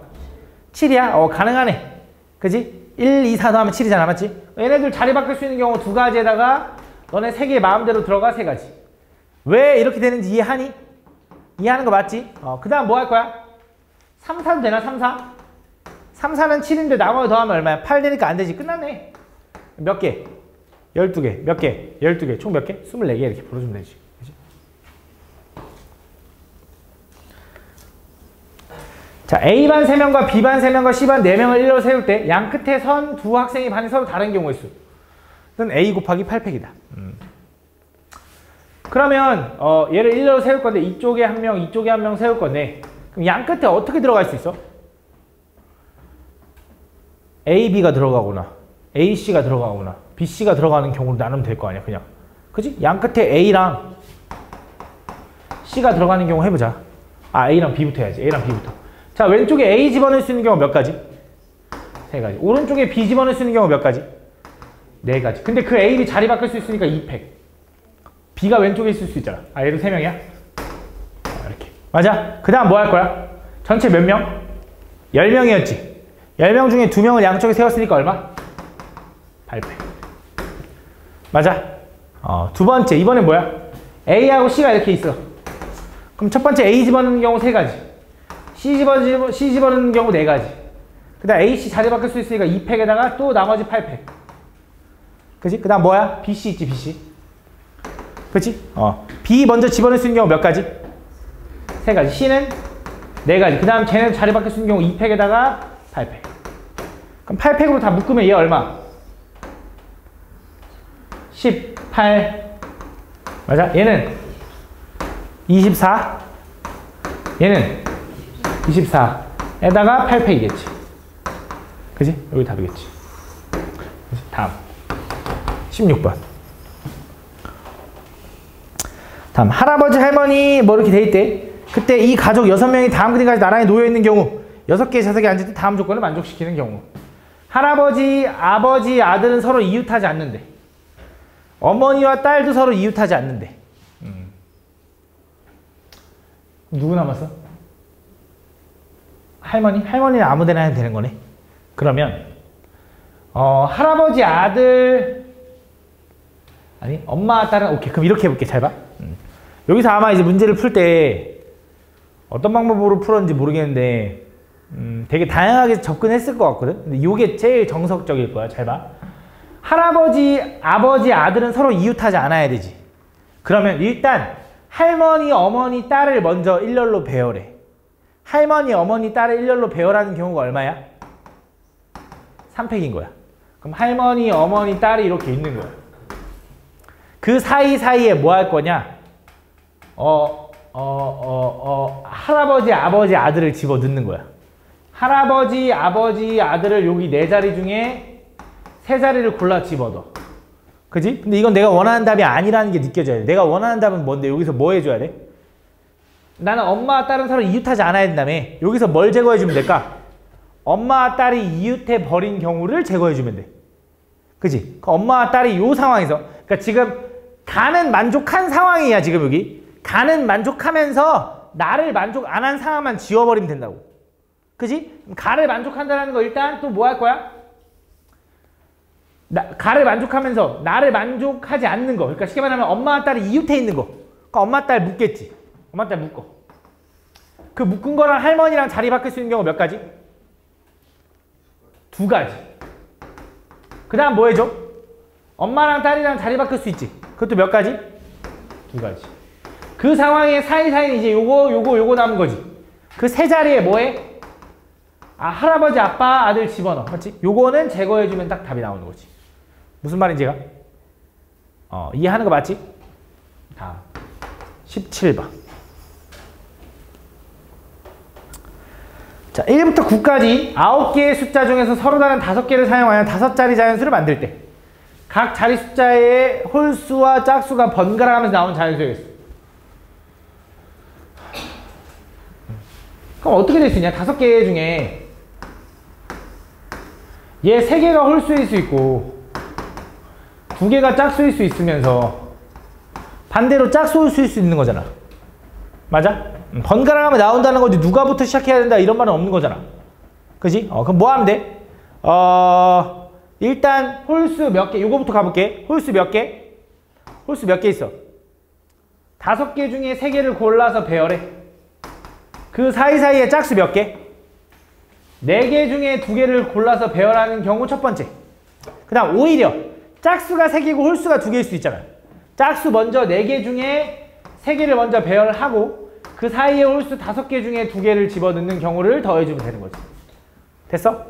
7이야? 가능하네. 그지? 1, 2, 4 더하면 7이잖아. 맞지? 얘네들 자리 바꿀 수 있는 경우 2가지에다가 너네 3개 마음대로 들어가 3가지. 왜 이렇게 되는지 이해하니? 이해하는 거 맞지? 그 다음 뭐 할 거야? 3, 4도 되나? 3, 4? 3, 4는 7인데 나머지 더하면 얼마야? 8 되니까 안 되지. 끝났네. 몇 개? 12개. 몇 개? 12개. 총 몇 개? 24개 이렇게 풀어주면 되지. 그치? 자, A반 3명과 B반 3명과 C반 4명을 일로 세울 때 양 끝에 선 두 학생이 반이 서로 다른 경우의 수는 A 곱하기 8팩이다. 그러면 얘를 일로 세울 건데 이쪽에 한 명, 이쪽에 한 명 세울 건데 그럼 양 끝에 어떻게 들어갈 수 있어? A, B가 들어가거나 A, C가 들어가거나 B, C가 들어가는 경우로 나누면 될 거 아니야 그냥. 그치? 양 끝에 A랑 C가 들어가는 경우 해보자. A랑 B부터 해야지. A랑 B부터. 자, 왼쪽에 A 집어넣을 수 있는 경우 몇 가지? 3가지. 오른쪽에 B 집어넣을 수 있는 경우 몇 가지? 4가지. 근데 그 A, B 자리 바꿀 수 있으니까 2팩. B가 왼쪽에 있을 수 있잖아. 얘도 3명이야? 이렇게. 맞아? 그 다음 뭐 할 거야? 전체 몇 명? 10명이었지. 10명 중에 2명을 양쪽에 세웠으니까 얼마? 8팩. 맞아? 두 번째. 이번엔 뭐야? A하고 C가 이렇게 있어. 그럼 첫 번째 A 집어넣는 경우 3가지. C 집어넣는 경우 4가지. 그 다음 A, C 자리 바꿀 수 있으니까 2팩에다가 또 나머지 8팩. 그치? 그 다음 뭐야? B, C 있지, B, C. 그치? B 먼저 집어넣을 수 있는 경우 몇 가지? 3가지. C는 4가지. 그 다음 쟤는 자리 바꿀 수 있는 경우 2팩에다가 8팩. 그럼 8팩으로 다 묶으면 얘 얼마? 18. 맞아? 얘는 24. 얘는 24에다가 8팩이겠지. 그지? 여기 답이겠지. 그치? 다음 16번. 다음 할아버지 할머니 뭐 이렇게 돼 있대. 그때 이 가족 6명이 다음 그림까지 나란히 놓여 있는 경우 6개의 좌석에 앉을 때 다음 조건을 만족시키는 경우. 할아버지, 아버지, 아들은 서로 이웃하지 않는데. 어머니와 딸도 서로 이웃하지 않는데. 누구 남았어? 할머니? 할머니는 아무 데나 해도 되는 거네. 그러면 할아버지, 아들 아니 엄마, 딸은 오케이. 그럼 이렇게 해볼게. 잘 봐. 여기서 아마 이제 문제를 풀 때 어떤 방법으로 풀었는지 모르겠는데 되게 다양하게 접근했을 것 같거든. 근데 이게 제일 정석적일 거야. 잘 봐. 할아버지, 아버지, 아들은 서로 이웃하지 않아야 되지. 그러면 일단 할머니, 어머니, 딸을 먼저 일렬로 배열해. 할머니, 어머니, 딸을 일렬로 배열하는 경우가 얼마야? 3팩인 거야. 그럼 할머니, 어머니, 딸이 이렇게 있는 거야. 그 사이사이에 뭐 할 거냐? 할아버지, 아버지, 아들을 집어 넣는 거야. 할아버지, 아버지, 아들을 여기 4자리 중에 3자리를 골라 집어넣어. 그지? 근데 이건 내가 원하는 답이 아니라는 게 느껴져야 돼. 내가 원하는 답은 뭔데? 여기서 뭐 해줘야 돼? 나는 엄마와 딸은 서로 이웃하지 않아야 된다며. 여기서 뭘 제거해주면 될까? 엄마와 딸이 이웃해 버린 경우를 제거해주면 돼. 그지? 엄마와 딸이 이 상황에서, 그러니까 지금 가는 만족한 상황이야. 지금 여기 가는 만족하면서 나를 만족 안 한 상황만 지워버리면 된다고. 그지? 가를 만족한다는 거 일단 또 뭐 할 거야? 가를 만족하면서 나를 만족하지 않는 거. 그러니까 쉽게 말하면 엄마와 딸이 이웃해 있는 거. 그러니까 엄마 딸 묶겠지. 엄마 딸 묶어. 그 묶은 거랑 할머니랑 자리 바뀔 수 있는 경우 몇 가지? 2가지. 그 다음 뭐 해줘? 엄마랑 딸이랑 자리 바뀔 수 있지. 그것도 몇 가지? 2가지. 그 상황에 사이사이는 이제 요거 남은 거지. 그 3자리에 뭐해? 할아버지, 아빠, 아들 집어넣어. 맞지? 요거는 제거해주면 딱 답이 나오는 거지. 무슨 말인지가? 이해하는 거 맞지? 다음 17번. 자, 1부터 9까지 9개의 숫자 중에서 서로 다른 5개를 사용하여 5자리 자연수를 만들 때 각 자리 숫자의 홀수와 짝수가 번갈아가면서 나오는 자연수가 있어. 그럼 어떻게 될 수 있냐? 5개 중에 얘 3개가 홀수일 수 있고 2개가 짝수일 수 있으면서 반대로 짝수 홀수일 수 있는 거잖아. 맞아? 번갈아가면 나온다는 거지 누가부터 시작해야 된다 이런 말은 없는 거잖아. 그지? 그럼 뭐 하면 돼? 일단 홀수 몇 개, 요거부터 가볼게. 홀수 몇 개? 홀수 몇 개 있어? 5개 중에 3개를 골라서 배열해. 그 사이사이에 짝수 몇 개? 4개 중에 2개를 골라서 배열하는 경우 첫 번째. 그 다음 오히려 짝수가 3개고 홀수가 2개일 수 있잖아. 짝수 먼저 4개 중에 3개를 먼저 배열하고 그 사이에 홀수 5개 중에 2개를 집어넣는 경우를 더해주면 되는 거지. 됐어?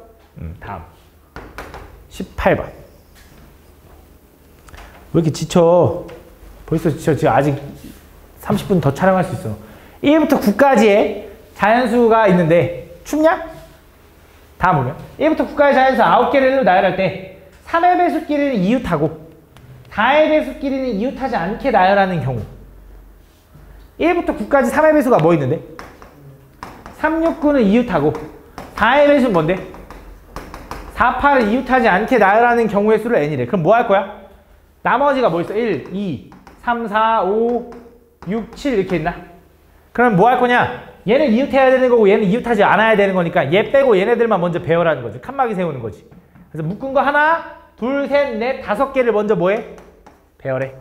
다음 18번. 왜 이렇게 지쳐? 벌써 지쳐. 지금 아직 30분 더 촬영할 수 있어. 1부터 9까지의 자연수가 있는데 춥냐? 다음 보면 1부터 9까지 자연수 9개를 나열할 때 3의 배수끼리는 이웃하고 4의 배수끼리는 이웃하지 않게 나열하는 경우. 1부터 9까지 3의 배수가 뭐 있는데? 3, 6, 9는 이웃하고 4의 배수는 뭔데? 4, 8을 이웃하지 않게 나열하는 경우의 수를 n이래. 그럼 뭐 할 거야? 나머지가 뭐 있어? 1, 2, 3, 4, 5, 6, 7 이렇게 있나? 그럼 뭐 할 거냐? 얘는 이웃해야 되는 거고 얘는 이웃하지 않아야 되는 거니까 얘 빼고 얘네들만 먼저 배열하는 거지. 칸막이 세우는 거지. 그래서 묶은 거 하나, 둘, 셋, 넷, 5개를 먼저 뭐해? 배열해.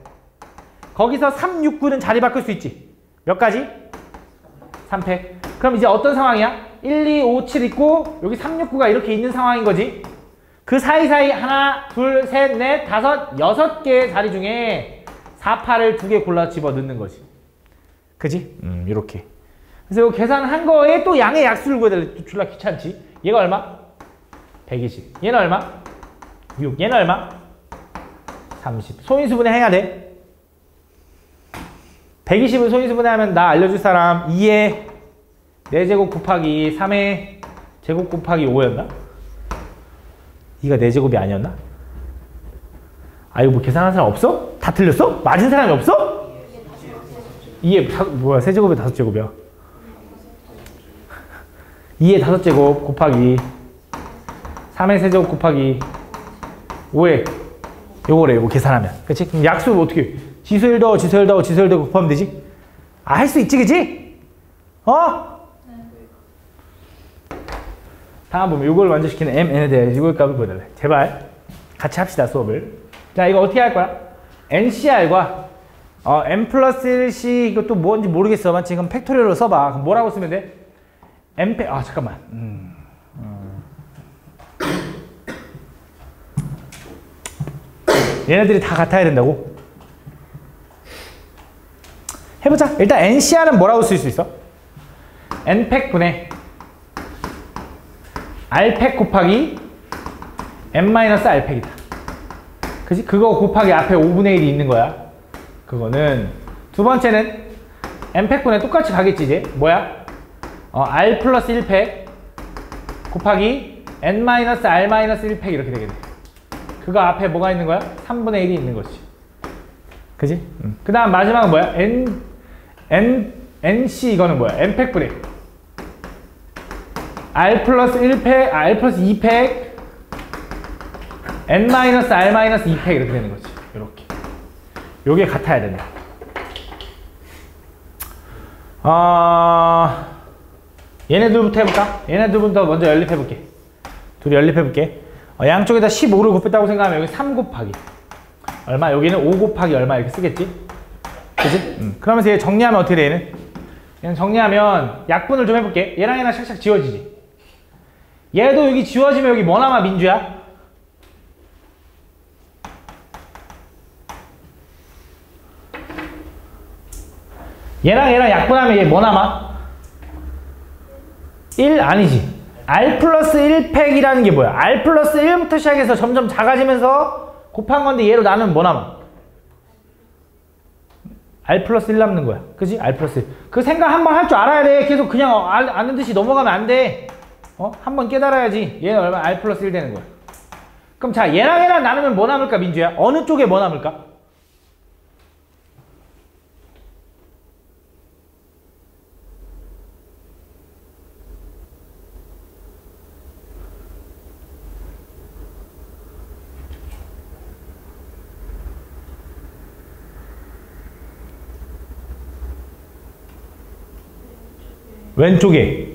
거기서 3, 6, 9는 자리 바꿀 수 있지. 몇 가지? 3팩. 그럼 이제 어떤 상황이야? 1, 2, 5, 7 있고 여기 3, 6, 9가 이렇게 있는 상황인 거지. 그 사이사이 하나, 둘, 셋, 넷, 5, 6개의 자리 중에 4, 8을 2개 골라 집어 넣는 거지. 그지? 이렇게. 그래서 이거 계산한 거에 또 양의 약수를 구해야 돼. 졸라 귀찮지? 얘가 얼마? 120. 얘는 얼마? 6. 얘는 얼마? 30. 소인수분해 해야 돼. 120을 소인수분해 하면 나 알려줄 사람 2의 4제곱 곱하기 3의 제곱 곱하기 5였나? 2가 4제곱이 아니었나? 이거 뭐 계산하는 사람 없어? 다 틀렸어? 맞은 사람이 없어? 뭐야, 세제곱에 5제곱이야. 2의 5제곱 곱하기 3의 세제곱 곱하기 5의 요거래, 요거 계산하면. 그치? 그럼 약수 어떻게? 지수 1 더하고 지수 1 더하고 지수 1 더하고 곱하면 되지? 아, 할 수 있지, 그치? 다음 보면 이걸 완전시키는 mn에 대해 이걸 값을 보여달래. 제발 같이 합시다, 수업을. 자, 이거 어떻게 할 거야? ncr과 m 플러스 1c 이것도 뭔지 모르겠어. 지금 팩토리얼로 써봐. 그럼 뭐라고 쓰면 돼? 잠깐만. 얘네들이 다 같아야 된다고? 해보자. 일단 ncr은 뭐라고 쓸 수 있어? n팩분의 r팩 곱하기 n-r팩이다. 그치? 그거 곱하기 앞에 5분의 1이 있는 거야. 그거는. 두 번째는 n팩분에 똑같이 가겠지, 이제. 뭐야? r 플러스 1팩 곱하기 n-r-1팩 이렇게 되겠네. 그거 앞에 뭐가 있는 거야? 3분의 1이 있는 거지. 그지? 그 다음 마지막은 뭐야? nc 이거는 뭐야? n팩분의 r 플러스 1팩, r 플러스 2팩 n-r-2팩 이렇게 되는 거지. 이렇게. 요게 같아야 된다. 얘네들부터 해볼까? 얘네들부터 먼저 연립해볼게. 둘이 연립해볼게. 양쪽에다 15를 곱했다고 생각하면 여기 3 곱하기 얼마? 여기는 5 곱하기 얼마 이렇게 쓰겠지? 그치? 그러면서 얘 정리하면 어떻게 돼, 얘는? 얘는 정리하면 약분을 좀 해볼게. 얘랑 얘랑 샥샥 지워지지? 얘도 여기 지워지면 여기 뭐 남아, 민주야? 얘랑 얘랑 약분하면 얘 뭐 남아? 1 아니지. r 플러스 1팩이라는 게 뭐야? r 플러스 1부터 시작해서 점점 작아지면서 곱한 건데 얘로 나누면 뭐 남아? r 플러스 1 남는 거야. 그지? r 플러스 1. 그 생각 한번 할 줄 알아야 돼. 계속 그냥 아는 듯이 넘어가면 안 돼. 한번 깨달아야지. 얘는 얼마? r 플러스 1 되는 거야. 그럼 자, 얘랑 얘랑 나누면 뭐 남을까, 민주야? 어느 쪽에 뭐 남을까? 왼쪽에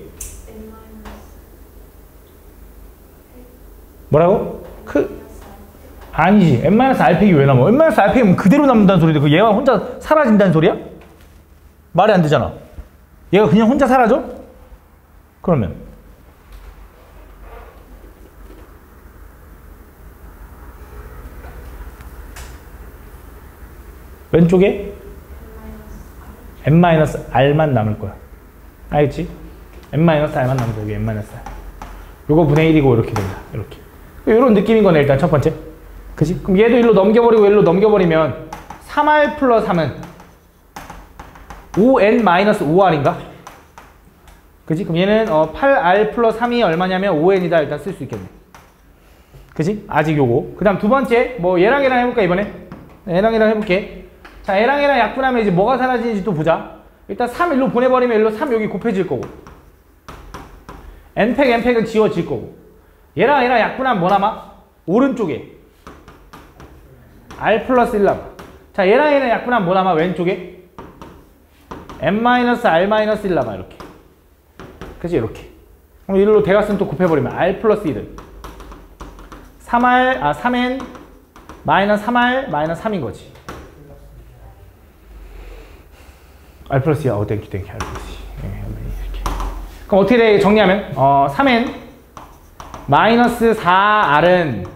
뭐라고? 아니지. n-r팩이 왜 남아? n-r팩이면 그대로 남는다는 소리인데 그 얘가 혼자 사라진다는 소리야? 말이 안 되잖아. 얘가 그냥 혼자 사라져? 그러면 왼쪽에 n-r만 남을 거야. 알겠지? n-r만 남은 거고 n-r. 요거 분의 1이고 이렇게 된다. 이렇게. 요런 느낌인 거네, 일단 첫 번째. 그치? 그럼 얘도 일로 넘겨버리고 일로 넘겨버리면 3r 플러스 3은 5n-5r인가? 그치? 그럼 얘는 8r 플러스 3이 얼마냐면 5n이다. 일단 쓸 수 있겠네. 그치? 아직 요거. 그 다음 두 번째, 뭐 얘랑 얘랑 해볼까, 이번에? 얘랑 얘랑 해볼게. 자, 얘랑 얘랑 약분하면 이제 뭐가 사라지는지 또 보자. 일단 3 일로 보내버리면 일로 3 여기 곱해질 거고 n팩은 지워질 거고 얘랑 얘랑 약분하면 뭐 남아? 오른쪽에 r 플러스 1 남아. 자, 얘랑 얘랑 약분하면 뭐 남아? 왼쪽에 n-r-1 남아. 이렇게. 그치? 이렇게. 그럼 일로 대각선 또 곱해버리면 r 플러스 1은 3n 마이너스 3r 마이너스 3인 거지. r 플러스 2. 땡큐 r 플러스 2. 이렇게. 그럼 어떻게 돼? 정리하면 3n 마이너스 4r은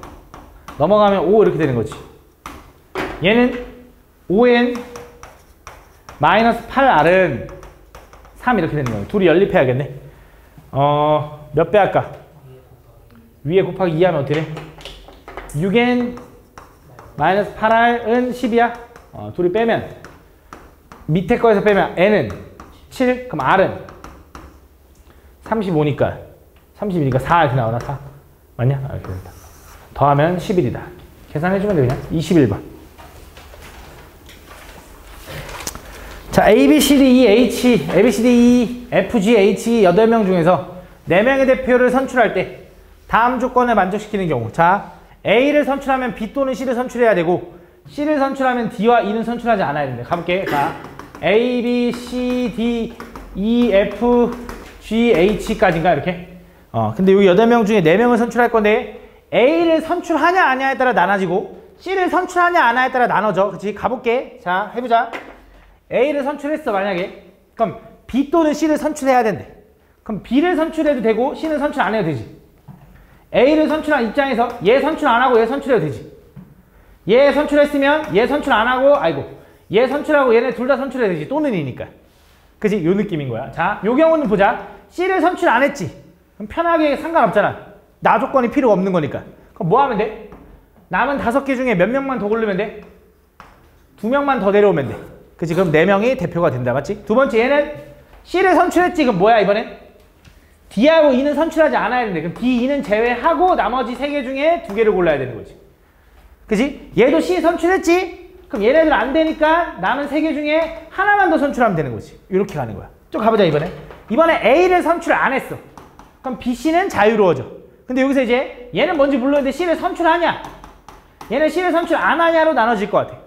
넘어가면 5 이렇게 되는 거지. 얘는 5n 마이너스 8r은 3 이렇게 되는 거예요. 둘이 연립해야겠네. 몇 배 할까? 위에 곱하기 2 하면 어떻게 돼? 6n 마이너스 8r은 10이야. 둘이 빼면 밑에 거에서 빼면 n은 7, 그럼 r은 35니까 32니까 4 이렇게 나오나? 4 맞냐? 이렇게 된다. 더하면 11이다. 계산해주면 돼. 그냥 21번. 자, A, B, C, D, E, H, A, B, C, D, E, F, G, H 8명 중에서 4명의 대표를 선출할 때 다음 조건을 만족시키는 경우. 자, A를 선출하면 B 또는 C를 선출해야 되고 C를 선출하면 D와 E는 선출하지 않아야 된대. 가볼게. 자, A, B, C, D, E, F, G, H까지인가 이렇게. 근데 여기 8명 중에 4명을 선출할 건데 A를 선출하냐 아냐에 따라 나눠지고 C를 선출하냐 안 하냐에 따라 나눠져. 그치? 가볼게. 자, 해보자. A를 선출했어 만약에. 그럼 B 또는 C를 선출해야 된대. 그럼 B를 선출해도 되고 C는 선출 안 해도 되지. A를 선출한 입장에서 얘 선출 안 하고 얘 선출해도 되지. 얘 선출했으면 얘 선출 안 하고 얘 선출하고 얘네 둘 다 선출해도 되지. 또는이니까. 그치? 요 느낌인 거야. 자, 요 경우는 보자. C를 선출 안 했지. 그럼 편하게 상관없잖아. 나 조건이 필요가 없는 거니까. 그럼 뭐 하면 돼? 남은 5개 중에 몇 명만 더 고르면 돼? 2명만 더 내려오면 돼. 그치? 그럼 4명이 대표가 된다. 맞지? 두 번째 얘는 C를 선출했지. 그럼 뭐야 이번엔? D하고 E는 선출하지 않아야 되는데 그럼 D, E는 제외하고 나머지 3개 중에 2개를 골라야 되는 거지. 그치? 얘도 C 선출했지? 그럼 얘네들 안 되니까 남은 3개 중에 하나만 더 선출하면 되는 거지. 이렇게 가는 거야. 좀 가보자 이번에. 이번에 A를 선출 안 했어. 그럼 B, C는 자유로워져. 근데 여기서 이제 얘는 뭔지 모르는데 C를 선출하냐? 얘는 C를 선출 안 하냐로 나눠질 것 같아.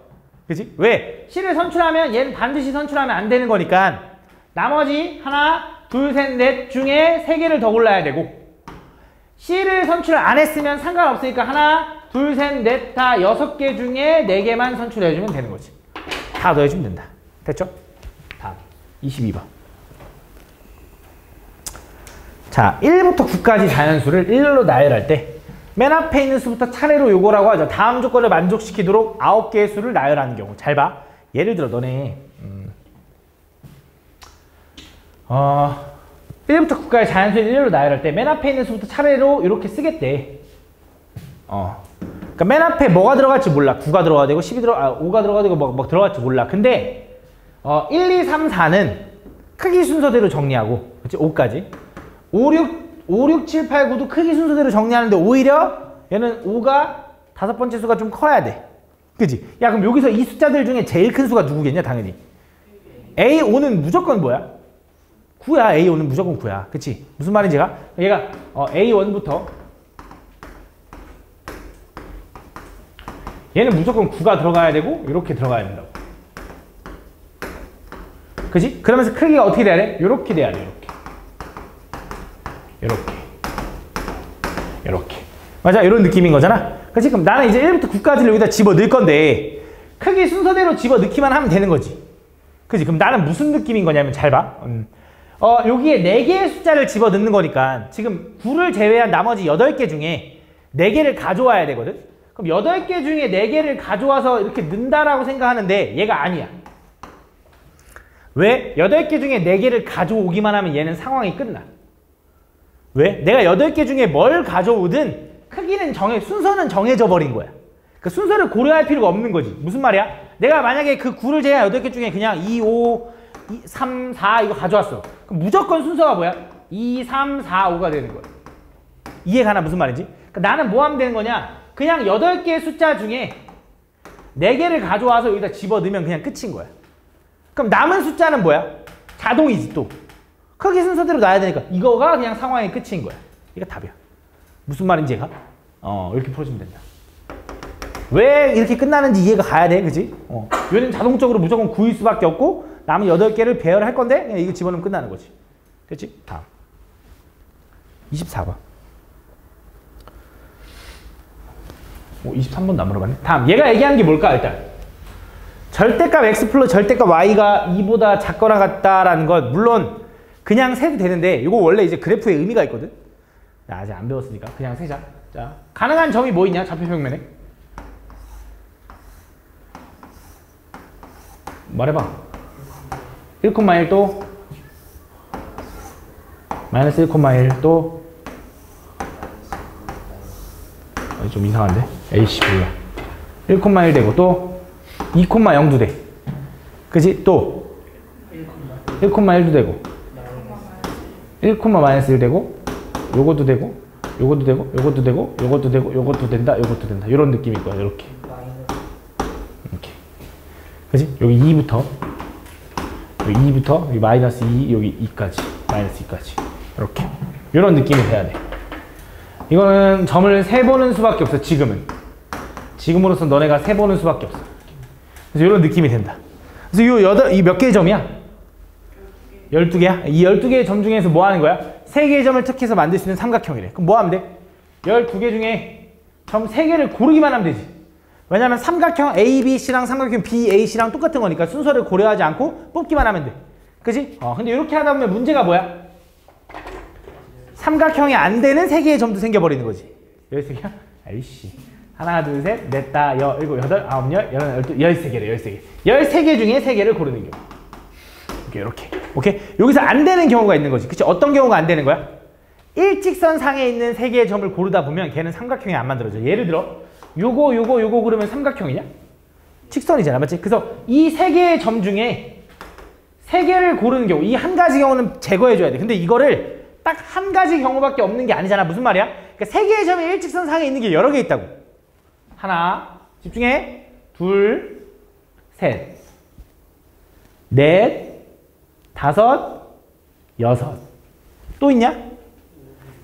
그치? 왜? C를 선출하면 얘는 반드시 선출하면 안 되는 거니까 나머지 하나, 둘, 셋, 넷 중에 3개를 더 골라야 되고 C를 선출 안 했으면 상관없으니까 하나, 둘, 셋, 넷 다 6개 중에 4개만 선출해주면 되는 거지. 다 넣어주면 된다. 됐죠? 다음 22번. 자, 1부터 9까지 자연수를 일렬로 나열할 때 맨 앞에 있는 수부터 차례로 요거라고 하죠. 다음 조건을 만족시키도록 9개의 수를 나열하는 경우. 잘 봐. 예를 들어 너네 1부터 9까지 자연수를 일렬로 나열할 때 맨 앞에 있는 수부터 차례로 이렇게 쓰겠대. 그러니까 맨 앞에 뭐가 들어갈지 몰라. 9가 들어가야 되고 5가 들어가야 되고 뭐 들어갈지 몰라. 근데 1, 2, 3, 4는 크기 순서대로 정리하고 그치? 5까지 5, 6, 7, 8, 9도 크기 순서대로 정리하는데 오히려 얘는 5가 5번째 수가 좀 커야 돼. 그치? 야 그럼 여기서 이 숫자들 중에 제일 큰 수가 누구겠냐? 당연히 A, 5는 무조건 뭐야? 9야. A, 5는 무조건 9야. 그치? 무슨 말인지 얘가 A1부터 얘는 무조건 9가 들어가야 되고 이렇게 들어가야 된다고. 그치? 그러면서 크기가 어떻게 돼야 돼? 이렇게 돼야 돼. 이렇게 맞아? 이런 느낌인 거잖아. 그치? 그럼 나는 이제 1부터 9까지를 여기다 집어 넣을 건데 크기 순서대로 집어 넣기만 하면 되는 거지. 그치? 그럼 나는 무슨 느낌인 거냐면 잘 봐. 여기에 4개의 숫자를 집어 넣는 거니까 지금 9를 제외한 나머지 8개 중에 4개를 가져와야 되거든. 그럼 8개 중에 4개를 가져와서 이렇게 넣는다라고 생각하는데 얘가 아니야. 왜? 8개 중에 4개를 가져오기만 하면 얘는 상황이 끝나. 왜? 내가 8개 중에 뭘 가져오든 크기는 순서는 정해져 버린 거야. 그 순서를 고려할 필요가 없는 거지. 무슨 말이야? 내가 만약에 그 9를 제외한 8개 중에 그냥 2, 5, 3, 4 이거 가져왔어. 그럼 무조건 순서가 뭐야? 2, 3, 4, 5가 되는 거야. 이해가나 무슨 말인지? 그러니까 나는 뭐 하면 되는 거냐? 그냥 8개의 숫자 중에 4개를 가져와서 여기다 집어넣으면 그냥 끝인 거야. 그럼 남은 숫자는 뭐야? 자동이지 또. 크기 순서대로 놔야 되니까 이거가 그냥 상황의 끝인 거야. 이거 답이야. 무슨 말인지 얘가? 이렇게 풀어주면 된다. 왜 이렇게 끝나는지 이해가 가야 돼. 그치? 얘는 자동적으로 무조건 9일 수밖에 없고 남은 8개를 배열할 건데 그냥 이거 집어넣으면 끝나는 거지. 됐지? 다음 24번 23번도 안 물어봤네. 다음 얘가 얘기하는 게 뭘까 일단 절대값 x 플러스 절대값 y가 2보다 작거나 같다라는 건 물론 그냥 세도 되는데 이거 원래 이제 그래프에 의미가 있거든. 나 아직 안 배웠으니까 그냥 세자. 자, 가능한 점이 뭐 있냐 좌표평면에? 말해봐. 1,1 또 마이너스 1,1 또 좀 이상한데? 에이씨 몰라. 1,1 되고 또 2,0도 돼. 그치? 또 1,1도 되고 1,-1 되고 요것도 되고 요것도 되고 요것도 되고 요것도 되고 요것도 된다 요것도 된다 이런 느낌일 거야. 이렇게 그치? 여기 2부터 2부터 여기 마이너스 2, 여기 2까지. 마이너스 2까지. 이렇게. 이런 느낌이 돼야 돼. 이거는 점을 세보는 수밖에 없어, 지금은. 지금으로서 너네가 세보는 수밖에 없어. 그래서 이런 느낌이 된다. 그래서 이 몇 개의 점이야? 12개야? 이 12개의 점 중에서 뭐 하는 거야? 3개의 점을 특해서 만들 수 있는 삼각형이래. 그럼 뭐 하면 돼? 12개 중에 점 3개를 고르기만 하면 되지. 왜냐면 삼각형 ABC랑 삼각형 BAC랑 똑같은 거니까 순서를 고려하지 않고 뽑기만 하면 돼. 그지? 근데 이렇게 하다 보면 문제가 뭐야? 삼각형이 안 되는 3개의 점도 생겨버리는 거지. 13개야? 아이씨. 하나, 둘, 셋, 넷, 다, 여, 일곱, 여덟, 아홉, 열, 열하나, 열두, 13개래, 13개. 13개 중에 3개를 고르는 경우. 이렇게. 오케이? 여기서 안 되는 경우가 있는 거지. 그치? 어떤 경우가 안 되는 거야? 일직선 상에 있는 3개의 점을 고르다 보면 걔는 삼각형이 안 만들어져. 예를 들어, 요거 그러면 삼각형이냐? 직선이잖아. 맞지? 그래서 이 3개의 점 중에 3개를 고르는 경우, 이 한 가지 경우는 제거해줘야 돼. 근데 이거를 딱 한 가지 경우밖에 없는 게 아니잖아. 무슨 말이야? 그러니까 3개의 점이 일직선 상에 있는 게 여러 개 있다고. 하나, 집중해. 둘, 셋, 넷, 다섯, 여섯. 또 있냐?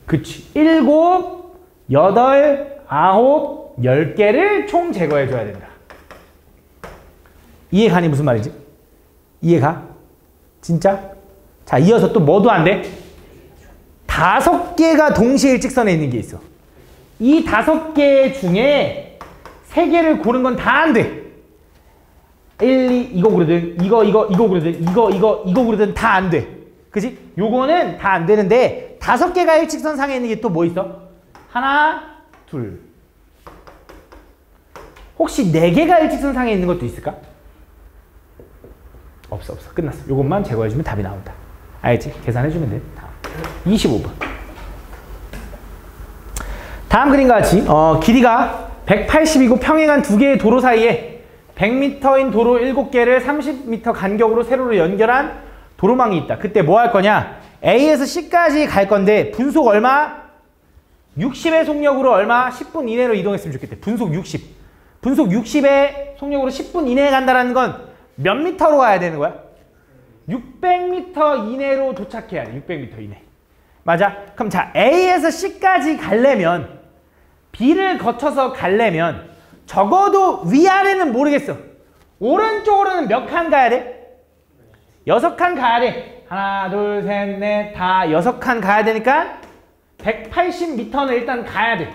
그치. 7, 8, 9, 10개를 총 제거해줘야 된다. 이해가니 무슨 말이지? 이해가? 진짜? 자, 이어서 또 뭐도 안 돼? 5개가 동시에 일직선에 있는 게 있어. 이 5개 중에 3개를 고른 건 다 안 돼. 1, 2, 이거 고르든, 이거 고르든, 이거 고르든 다 안 돼. 그지? 요거는 다 안 되는데 5개가 일직선 상에 있는 게 또 뭐 있어? 하나, 둘. 혹시 4개가 일직선 상에 있는 것도 있을까? 없어. 끝났어. 요것만 제거해주면 답이 나온다. 알겠지? 계산해주면 돼. 다음. 25번. 다음 그림과 같이 길이가 180이고 평행한 2개의 도로 사이에 100m인 도로 7개를 30m 간격으로 세로로 연결한 도로망이 있다. 그때 뭐 할 거냐? A에서 C까지 갈 건데 분속 얼마? 60의 속력으로 얼마? 10분 이내로 이동했으면 좋겠대. 분속 60. 분속 60의 속력으로 10분 이내에 간다는 건 몇 미터로 가야 되는 거야? 600m 이내로 도착해야 돼. 600m 이내. 맞아? 그럼 자, A에서 C까지 가려면 B를 거쳐서 가려면 적어도 위아래는 모르겠어. 오른쪽으로는 몇 칸 가야 돼? 6칸 가야 돼. 하나, 둘, 셋, 넷, 다 6칸 가야 되니까 180m는 일단 가야 돼.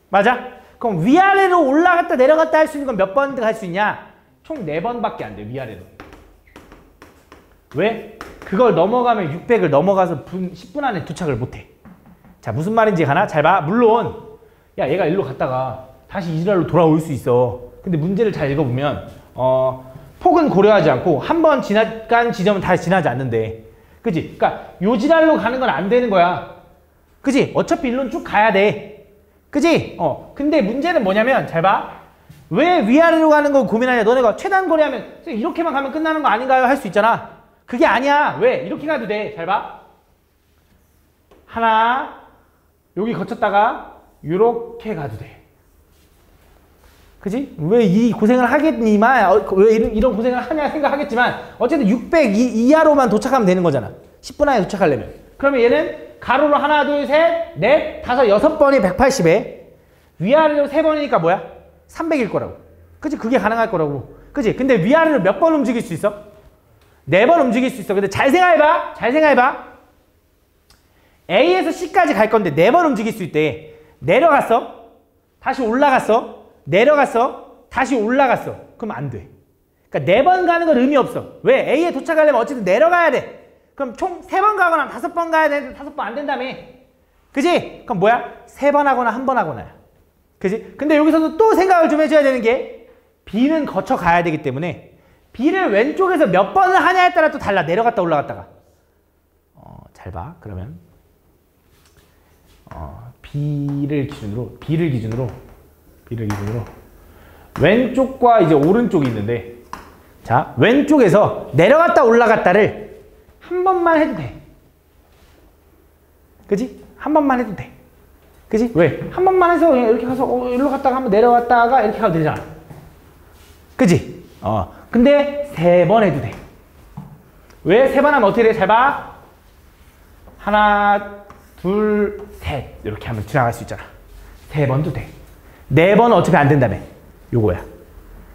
맞아? 그럼 위아래로 올라갔다 내려갔다 할 수 있는 건 몇 번 갈 수 있냐? 총 4번밖에 안 돼. 위아래로. 왜? 그걸 넘어가면 600을 넘어가서 10분 안에 도착을 못해. 자, 무슨 말인지 가나? 잘 봐. 물론 야, 얘가 일로 갔다가 다시 이지랄로 돌아올 수 있어. 근데 문제를 잘 읽어보면 폭은 고려하지 않고 한 번 지나간 지점은 다시 지나지 않는데. 그치? 그러니까 요 지랄로 가는 건 안 되는 거야. 그치? 어차피 일로는 쭉 가야 돼. 그치? 근데 문제는 뭐냐면 잘 봐. 왜 위아래로 가는 거 고민하냐? 너네가 최단 거리하면 이렇게만 가면 끝나는 거 아닌가요? 할 수 있잖아. 그게 아니야. 왜? 이렇게 가도 돼. 잘 봐. 하나, 여기 거쳤다가 요렇게 가도 돼. 그지? 왜 이 고생을 하겠니만, 왜 이런 고생을 하냐 생각하겠지만 어쨌든 600 이하로만 도착하면 되는 거잖아. 10분 안에 도착하려면. 그러면 얘는 가로로 하나, 둘, 셋, 넷, 다섯, 6번이 180에 위아래로 3번이니까 뭐야? 300일 거라고. 그치? 그게 가능할 거라고. 그치? 근데 위아래로 몇 번 움직일 수 있어? 4번 움직일 수 있어. 근데 잘 생각해봐. 잘 생각해봐. A에서 C까지 갈 건데 4번 움직일 수 있대. 내려갔어. 다시 올라갔어. 내려갔어. 다시 올라갔어. 그럼 안 돼. 그러니까 4번 가는 건 의미 없어. 왜? A에 도착하려면 어쨌든 내려가야 돼. 그럼 총 3번 가거나 5번 가야 되는데 5번 안 된다며. 그지? 그럼 뭐야? 3번 하거나 1번 하거나야. 그지? 근데 여기서도 또 생각을 좀 해줘야 되는 게 B는 거쳐 가야 되기 때문에 B를 왼쪽에서 몇 번을 하냐에 따라 또 달라. 내려갔다 올라갔다가. 잘 봐. 그러면 B를 기준으로 왼쪽과 이제 오른쪽이 있는데, 자, 왼쪽에서 내려갔다 올라갔다를 한 번만 해도 돼. 그지? 한 번만 해도 돼. 그지? 왜? 한 번만 해서 이렇게 가서 일로 갔다가 한번 내려갔다가 이렇게 가도 되잖아. 그지? 근데 3번 해도 돼. 왜 세 번 하면 어떻게 돼? 잘 봐. 하나, 둘, 셋. 이렇게 하면 지나갈 수 있잖아. 세 번도 돼. 네 번은 어차피 안 된다며. 요거야.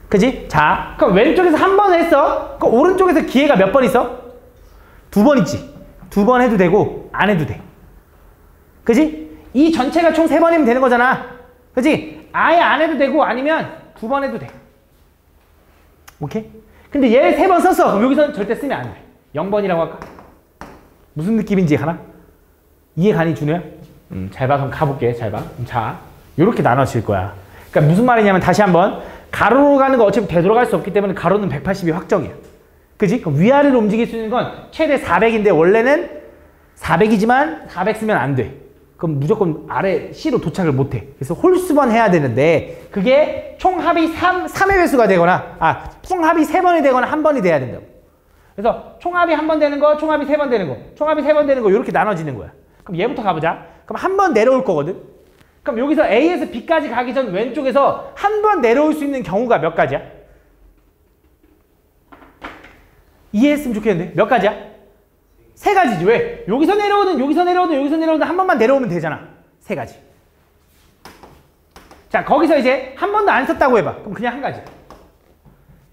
그지? 자, 그럼 왼쪽에서 한 번 했어. 그럼 오른쪽에서 기회가 몇 번 있어? 두 번 있지. 두 번 해도 되고 안 해도 돼. 그지? 이 전체가 총 세 번이면 되는 거잖아. 그지? 아예 안 해도 되고 아니면 두 번 해도 돼. 오케이? 근데 얘 세 번 썼어. 그럼 여기서는 절대 쓰면 안 돼. 0번이라고 할까? 무슨 느낌인지 하나? 이해 가니 준우야? 잘 봐. 그럼 가볼게. 잘 봐. 자, 요렇게 나눠질 거야. 그러니까 무슨 말이냐면 다시 한번 가로로 가는 거 어차피 되돌아갈 수 없기 때문에 가로는 180이 확정이야. 그지? 그럼 위아래로 움직일 수 있는 건 최대 400인데 원래는 400이지만 400 쓰면 안 돼. 그럼 무조건 아래 C로 도착을 못 해. 그래서 홀수번 해야 되는데 그게 총합이 3의 배수가 되거나 총합이 3번이 되거나 1번이 돼야 된다고. 그래서 총합이 1번 되는 거, 총합이 3번 되는 거, 총합이 3번 되는 거 이렇게 나눠지는 거야. 그럼 얘부터 가보자. 그럼 한 번 내려올 거거든. 그럼 여기서 A에서 B까지 가기 전 왼쪽에서 한 번 내려올 수 있는 경우가 몇 가지야? 이해했으면 좋겠는데 몇 가지야? 세 가지지. 왜? 여기서 내려오든 여기서 내려오든 여기서 내려오든 한 번만 내려오면 되잖아. 세 가지. 자, 거기서 이제 한 번도 안 썼다고 해봐. 그럼 그냥 한 가지.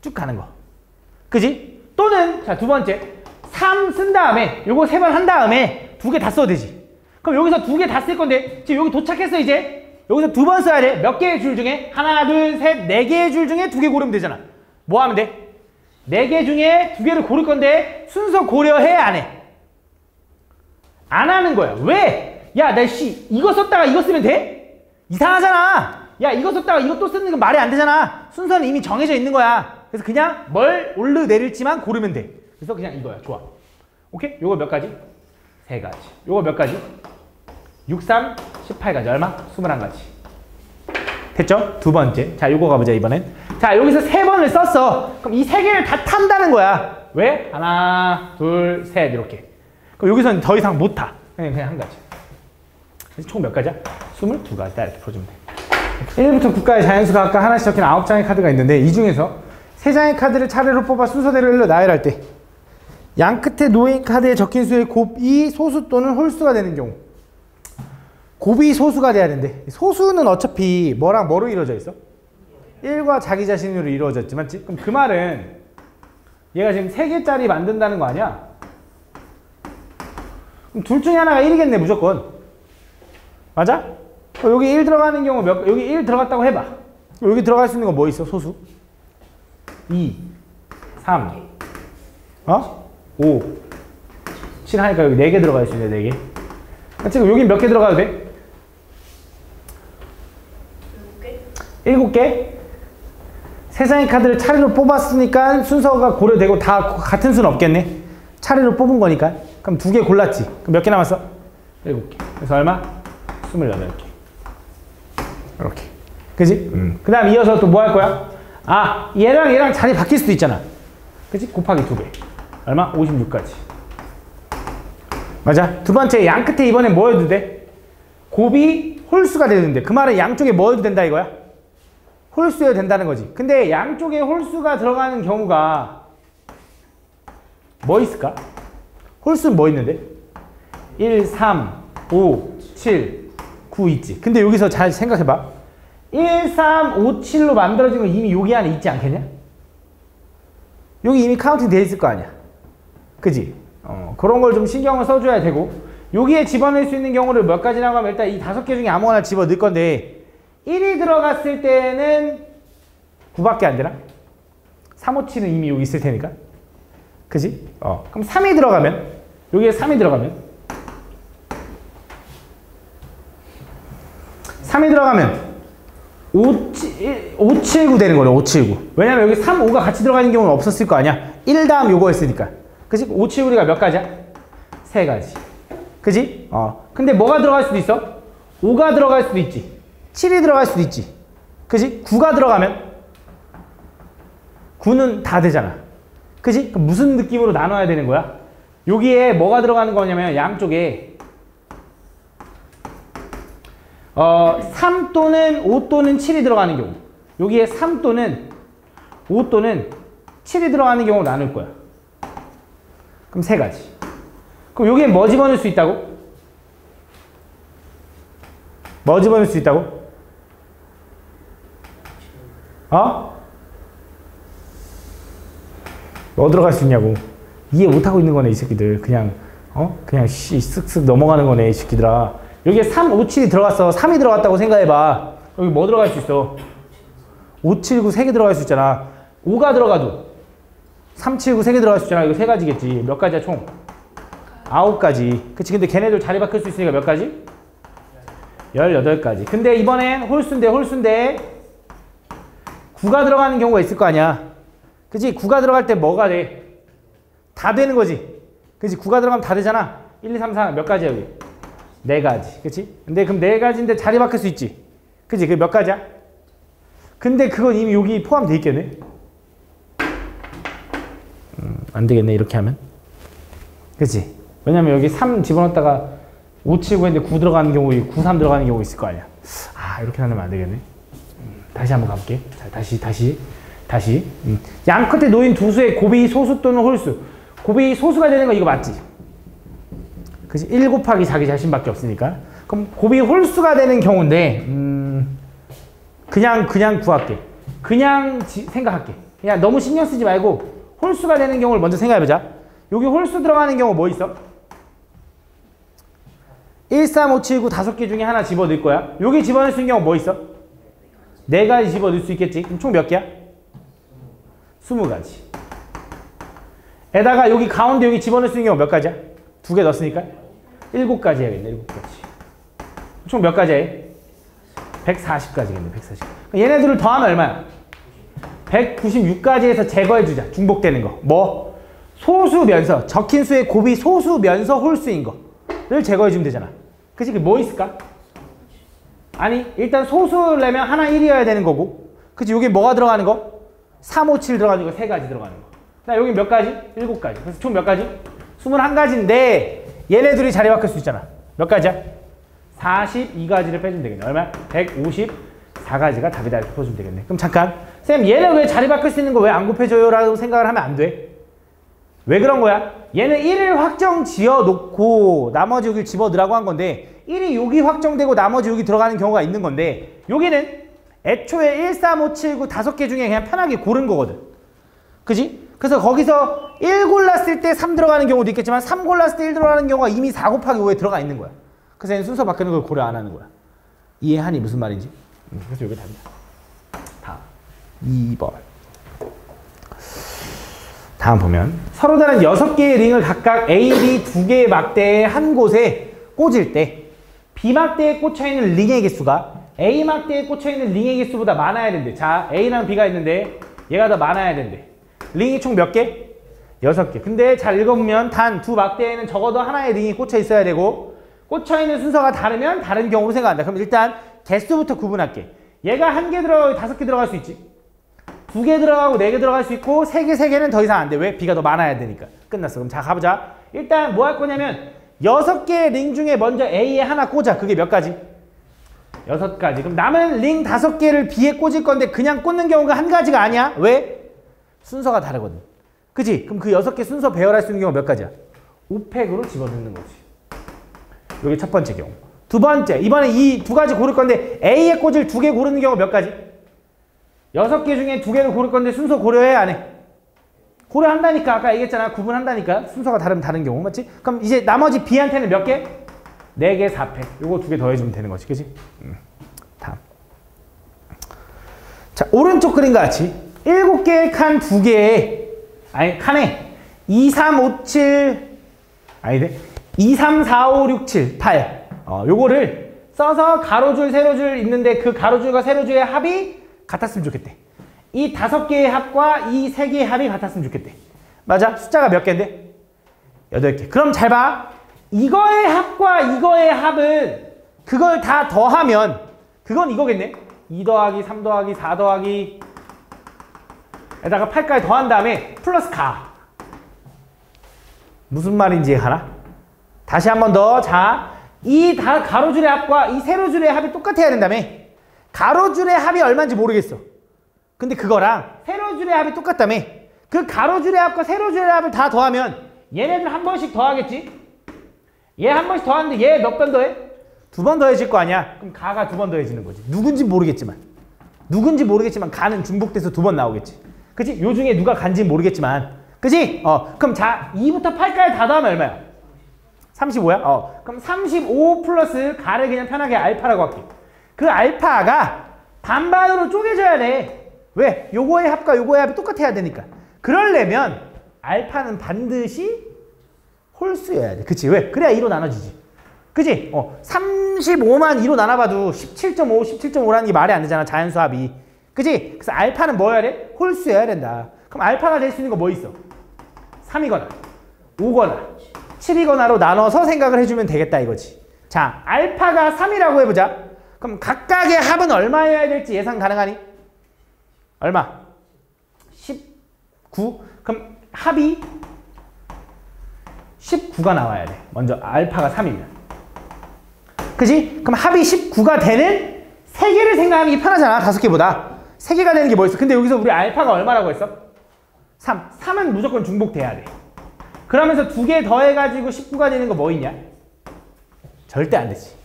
쭉 가는 거. 그지? 또는 자, 두 번째 3 쓴 다음에 요거 세 번 한 다음에 두 개 다 써도 되지. 그럼 여기서 두 개 다 쓸 건데 지금 여기 도착했어. 이제 여기서 두 번 써야 돼. 몇 개의 줄 중에? 하나, 둘, 셋, 네 개의 줄 중에 두 개 고르면 되잖아. 뭐 하면 돼? 네 개 중에 두 개를 고를 건데 순서 고려해? 안 해? 안 하는 거야. 왜? 야, 나 이거 썼다가 이거 쓰면 돼? 이상하잖아. 야, 이거 썼다가 이거 또 쓰는 건 말이 안 되잖아. 순서는 이미 정해져 있는 거야. 그래서 그냥 뭘 오르 내릴지만 고르면 돼. 그래서 그냥 이거야. 좋아. 오케이? 요거 몇 가지? 세 가지. 요거 몇 가지? 6, 3, 18가지. 얼마? 21가지. 됐죠? 두 번째. 자, 요거 가보자, 이번엔. 자, 여기서 세 번을 썼어. 그럼 이 세 개를 다 탄다는 거야. 왜? 하나, 둘, 셋. 이렇게. 그럼 여기서는 더 이상 못 타. 그냥 한 가지. 그래서 총 몇 가지야? 22가지. 딱 이렇게 풀어주면 돼. 1부터 9까지 자연수가 아까 하나씩 적힌 9장의 카드가 있는데 이 중에서 3장의 카드를 차례로 뽑아 순서대로 일러 나열할 때 양 끝에 놓인 카드에 적힌 수의 곱이 소수 또는 홀수가 되는 경우. 곱이 소수가 돼야 된대. 소수는 어차피 뭐랑 뭐로 이루어져 있어? 1과 자기 자신으로 이루어졌지, 맞지? 그럼 그 말은 얘가 지금 3개짜리 만든다는 거 아니야? 그럼 둘 중에 하나가 1이겠네, 무조건. 맞아? 여기 1 들어가는 경우 여기 1 들어갔다고 해봐. 여기 들어갈 수 있는 거 뭐 있어, 소수? 2, 3, 5, 7 하니까 여기 4개 들어갈 수 있네, 4개. 지금 여기 몇 개 들어가도 돼? 7개? 3장의 카드를 차례로 뽑았으니까 순서가 고려되고 다 같은 수는 없겠네. 차례로 뽑은 거니까. 그럼 2개 골랐지. 그럼 몇 개 남았어? 7개. 그래서 얼마? 28개. 이렇게. 그지? 그 다음 이어서 또 뭐 할 거야? 얘랑 자리 바뀔 수도 있잖아. 그지? 곱하기 2배. 얼마? 56까지. 맞아. 두 번째, 양 끝에 이번엔 뭐 해도 돼? 곱이 홀수가 되는데 그 말은 양쪽에 뭐 해도 된다 이거야? 홀수여도 된다는 거지. 근데 양쪽에 홀수가 들어가는 경우가 뭐 있을까? 홀수는 뭐 있는데? 1, 3, 5, 7, 9 있지. 근데 여기서 잘 생각해봐. 1, 3, 5, 7로 만들어진 건 이미 여기 안에 있지 않겠냐? 여기 이미 카운팅 돼 있을 거 아니야. 그지? 그런 걸 좀 신경을 써줘야 되고, 여기에 집어넣을 수 있는 경우를 몇 가지라고 하면 일단 이 5개 중에 아무거나 집어넣을 건데 1이 들어갔을 때는 9밖에 안 되나? 3, 5, 7은 이미 여기 있을 테니까. 그지? 그럼 3이 들어가면, 여기에 3이 들어가면 3이 들어가면 5, 7, 9 되는 거네. 5, 7, 9. 왜냐면 여기 3, 5가 같이 들어가는 경우는 없었을 거 아니야. 1 다음 요거 했으니까. 그치? 5, 7, 9가 몇 가지야? 3가지. 그지? 근데 뭐가 들어갈 수도 있어? 5가 들어갈 수도 있지. 7이 들어갈 수도 있지. 그지? 9가 들어가면 9는 다 되잖아. 그지? 그럼 무슨 느낌으로 나눠야 되는 거야? 여기에 뭐가 들어가는 거냐면 양쪽에 3 또는 5 또는 7이 들어가는 경우, 여기에 3 또는 5 또는 7이 들어가는 경우로 나눌 거야. 그럼 3가지. 그럼 여기에 뭐 집어넣을 수 있다고? 뭐 집어넣을 수 있다고? 뭐 들어갈 수 있냐고. 이해 못하고 있는 거네 이 새끼들. 그냥 그냥 쓱쓱 넘어가는 거네 이 새끼들아. 여기에 3, 5, 7이 들어갔어. 3이 들어갔다고 생각해봐. 여기 뭐 들어갈 수 있어? 5, 7, 9 3개 들어갈 수 있잖아. 5가 들어가도 3, 7, 9 3개 들어갈 수 있잖아. 이거 3가지겠지. 몇 가지야 총? 9가지. 그치. 근데 걔네들 자리 바꿀 수 있으니까 몇 가지? 18가지. 근데 이번엔 홀수인데 9가 들어가는 경우가 있을 거 아니야. 그치? 9가 들어갈 때 뭐가 돼? 다 되는 거지. 그치? 9가 들어가면 다 되잖아. 1, 2, 3, 4 몇 가지야 여기? 4가지. 그치? 근데 그럼 4가지인데 자리 바꿀 수 있지. 그치? 그게 몇 가지야? 근데 그건 이미 여기 포함되어 있겠네. 안 되겠네 이렇게 하면. 그치? 왜냐면 여기 3 집어넣었다가 5, 7, 9 했는데 9 들어가는 경우, 9, 3 들어가는 경우 있을 거 아니야. 이렇게 하면 안 되겠네. 다시 한번 가볼게. 자, 다시. 양 끝에 놓인 두 수의 곱이 소수 또는 홀수. 곱이 소수가 되는 거 이거 맞지? 그치? 1 곱하기 자기 자신밖에 없으니까. 그럼 곱이 홀수가 되는 경우인데, 그냥 구할게. 그냥 생각할게. 그냥 너무 신경 쓰지 말고, 홀수가 되는 경우를 먼저 생각해보자. 여기 홀수 들어가는 경우 뭐 있어? 1, 3, 5, 7, 9 5개 중에 하나 집어넣을 거야. 여기 집어넣을 수 있는 경우 뭐 있어? 4가지 집어넣을 수 있겠지? 그럼 총 몇 개야? 20가지. 에다가 여기 가운데 여기 집어넣을 수 있는 경우 몇 가지야? 2개 넣었으니까 7가지 해야겠네. 7가지. 총 몇 가지 해? 140가지겠네. 140. 얘네들을 더하면 얼마야? 196가지에서 제거해주자. 중복되는 거. 뭐? 소수면서, 적힌 수의 곱이 소수면서 홀수인 거를 제거해주면 되잖아. 그치? 뭐 있을까? 아니, 일단 소수를 내면 하나 1이어야 되는 거고. 그치? 여기 뭐가 들어가는 거? 3, 5, 7 들어가는 거 3가지 들어가는 거. 나 여기 몇 가지? 7가지. 그래서 총 몇 가지? 21가지인데 얘네들이 자리 바꿀 수 있잖아. 몇 가지야? 42가지를 빼주면 되겠네. 얼마? 154가지가 답이다 이렇게 풀어주면 되겠네. 그럼 잠깐. 쌤 얘는 왜 자리 바꿀 수 있는 거 왜 안 곱해줘요? 라고 생각을 하면 안 돼. 왜 그런 거야? 얘는 1을 확정 지어 놓고 나머지 여기를 집어넣으라고 한 건데 1이 여기 확정되고 나머지 여기 들어가는 경우가 있는 건데 여기는 애초에 1, 3, 5, 7, 9 5개 중에 그냥 편하게 고른 거거든. 그지? 그래서 거기서 1 골랐을 때 3 들어가는 경우도 있겠지만 3 골랐을 때 1 들어가는 경우가 이미 4 곱하기 5에 들어가 있는 거야. 그래서 얘는 순서 바꾸는 걸 고려 안 하는 거야. 이해하니 무슨 말인지? 그래서 여기 답이다. 다음 2번. 다음 보면 서로 다른 6개의 링을 각각 A, B 2개의 막대의 한 곳에 꽂을 때 B 막대에 꽂혀있는 링의 개수가 A 막대에 꽂혀있는 링의 개수보다 많아야 된대. 자, A랑 B가 있는데 얘가 더 많아야 된대. 링이 총 몇 개? 6개. 근데 잘 읽어보면 단 두 막대에는 적어도 하나의 링이 꽂혀 있어야 되고 꽂혀있는 순서가 다르면 다른 경우로 생각한다. 그럼 일단 개수부터 구분할게. 얘가 1개 들어가고 5개 들어갈 수 있지. 2개 들어가고 4개 들어갈 수 있고 3개, 3개는 더 이상 안 돼. 왜? B가 더 많아야 되니까. 끝났어. 그럼 자, 가보자. 일단 뭐 할 거냐면 6개의 링 중에 먼저 A에 하나 꽂아. 그게 몇 가지? 6가지. 그럼 남은 링 5개를 B에 꽂을 건데 그냥 꽂는 경우가 한 가지가 아니야. 왜? 순서가 다르거든. 그치? 그럼 그 6개 순서 배열할 수 있는 경우가 몇 가지야? 5팩으로 집어넣는 거지. 이게 첫 번째 경우. 두 번째, 이번에 이 2가지 고를 건데 A에 꽂을 2개 고르는 경우 몇 가지? 6개 중에 2개를 고를 건데 순서 고려해? 안 해? 고려한다니까. 아까 얘기했잖아. 구분한다니까. 순서가 다르면 다른 경우. 맞지? 그럼 이제 나머지 B한테는 몇 개? 4개, 4팩. 요거 2개 더해주면 되는 거지. 그치? 다음. 자, 오른쪽 그림과 같이 7개의 칸 2개에 칸에 2, 3, 5, 7 아니네. 2, 3, 4, 5, 6, 7, 8 요거를 써서 가로줄, 세로줄 있는데 그 가로줄과 세로줄의 합이 같았으면 좋겠대. 이 5개의 합과 이 3개의 합이 같았으면 좋겠대. 맞아? 숫자가 몇 개인데? 8개. 그럼 잘 봐. 이거의 합과 이거의 합은 그걸 다 더하면 그건 이거겠네. 2 더하기 3 더하기 4 더하기 에다가 8까지 더한 다음에 플러스 가. 무슨 말인지 하나? 다시 한 번 더. 자, 이 가로줄의 합과 이 세로줄의 합이 똑같아야 된다며. 가로줄의 합이 얼마인지 모르겠어. 근데 그거랑 세로줄의 합이 똑같다며. 그 가로줄의 합과 세로줄의 합을 다 더하면 얘네들 한 번씩 더하겠지? 얘 한 번씩 더하는데 얘 몇 번 더해? 2번 더해질 거 아니야? 그럼 가가 2번 더해지는 거지. 누군지 모르겠지만 가는 중복돼서 2번 나오겠지. 그치? 요 중에 누가 간지는 모르겠지만 그치? 그럼 자 2부터 8까지 다 더하면 얼마야? 35야? 그럼 35 플러스 가를 그냥 편하게 알파라고 할게. 그 알파가 반반으로 쪼개져야 돼. 왜? 요거의 합과 요거의 합이 똑같아야 되니까. 그러려면 알파는 반드시 홀수여야 돼. 그치? 왜? 그래야 2로 나눠지지. 그치? 35만 2로 나눠봐도 17.5, 17.5라는 게 말이 안 되잖아. 자연수 합이. 그치? 그래서 알파는 뭐여야 돼? 홀수여야 된다. 그럼 알파가 될 수 있는 거 뭐 있어? 3이거나 5거나 7이거나로 나눠서 생각을 해주면 되겠다 이거지. 자, 알파가 3이라고 해보자. 그럼 각각의 합은 얼마여야 될지 예상 가능하니? 얼마? 19? 그럼 합이 19가 나와야 돼. 먼저 알파가 3이면. 그지? 그럼 합이 19가 되는 3개를 생각하는 게 편하잖아. 5개보다. 3개가 되는 게 뭐 있어? 근데 여기서 우리 알파가 얼마라고 했어? 3. 3은 무조건 중복돼야 돼. 그러면서 2개 더해가지고 19가 되는 거 뭐 있냐? 절대 안 되지.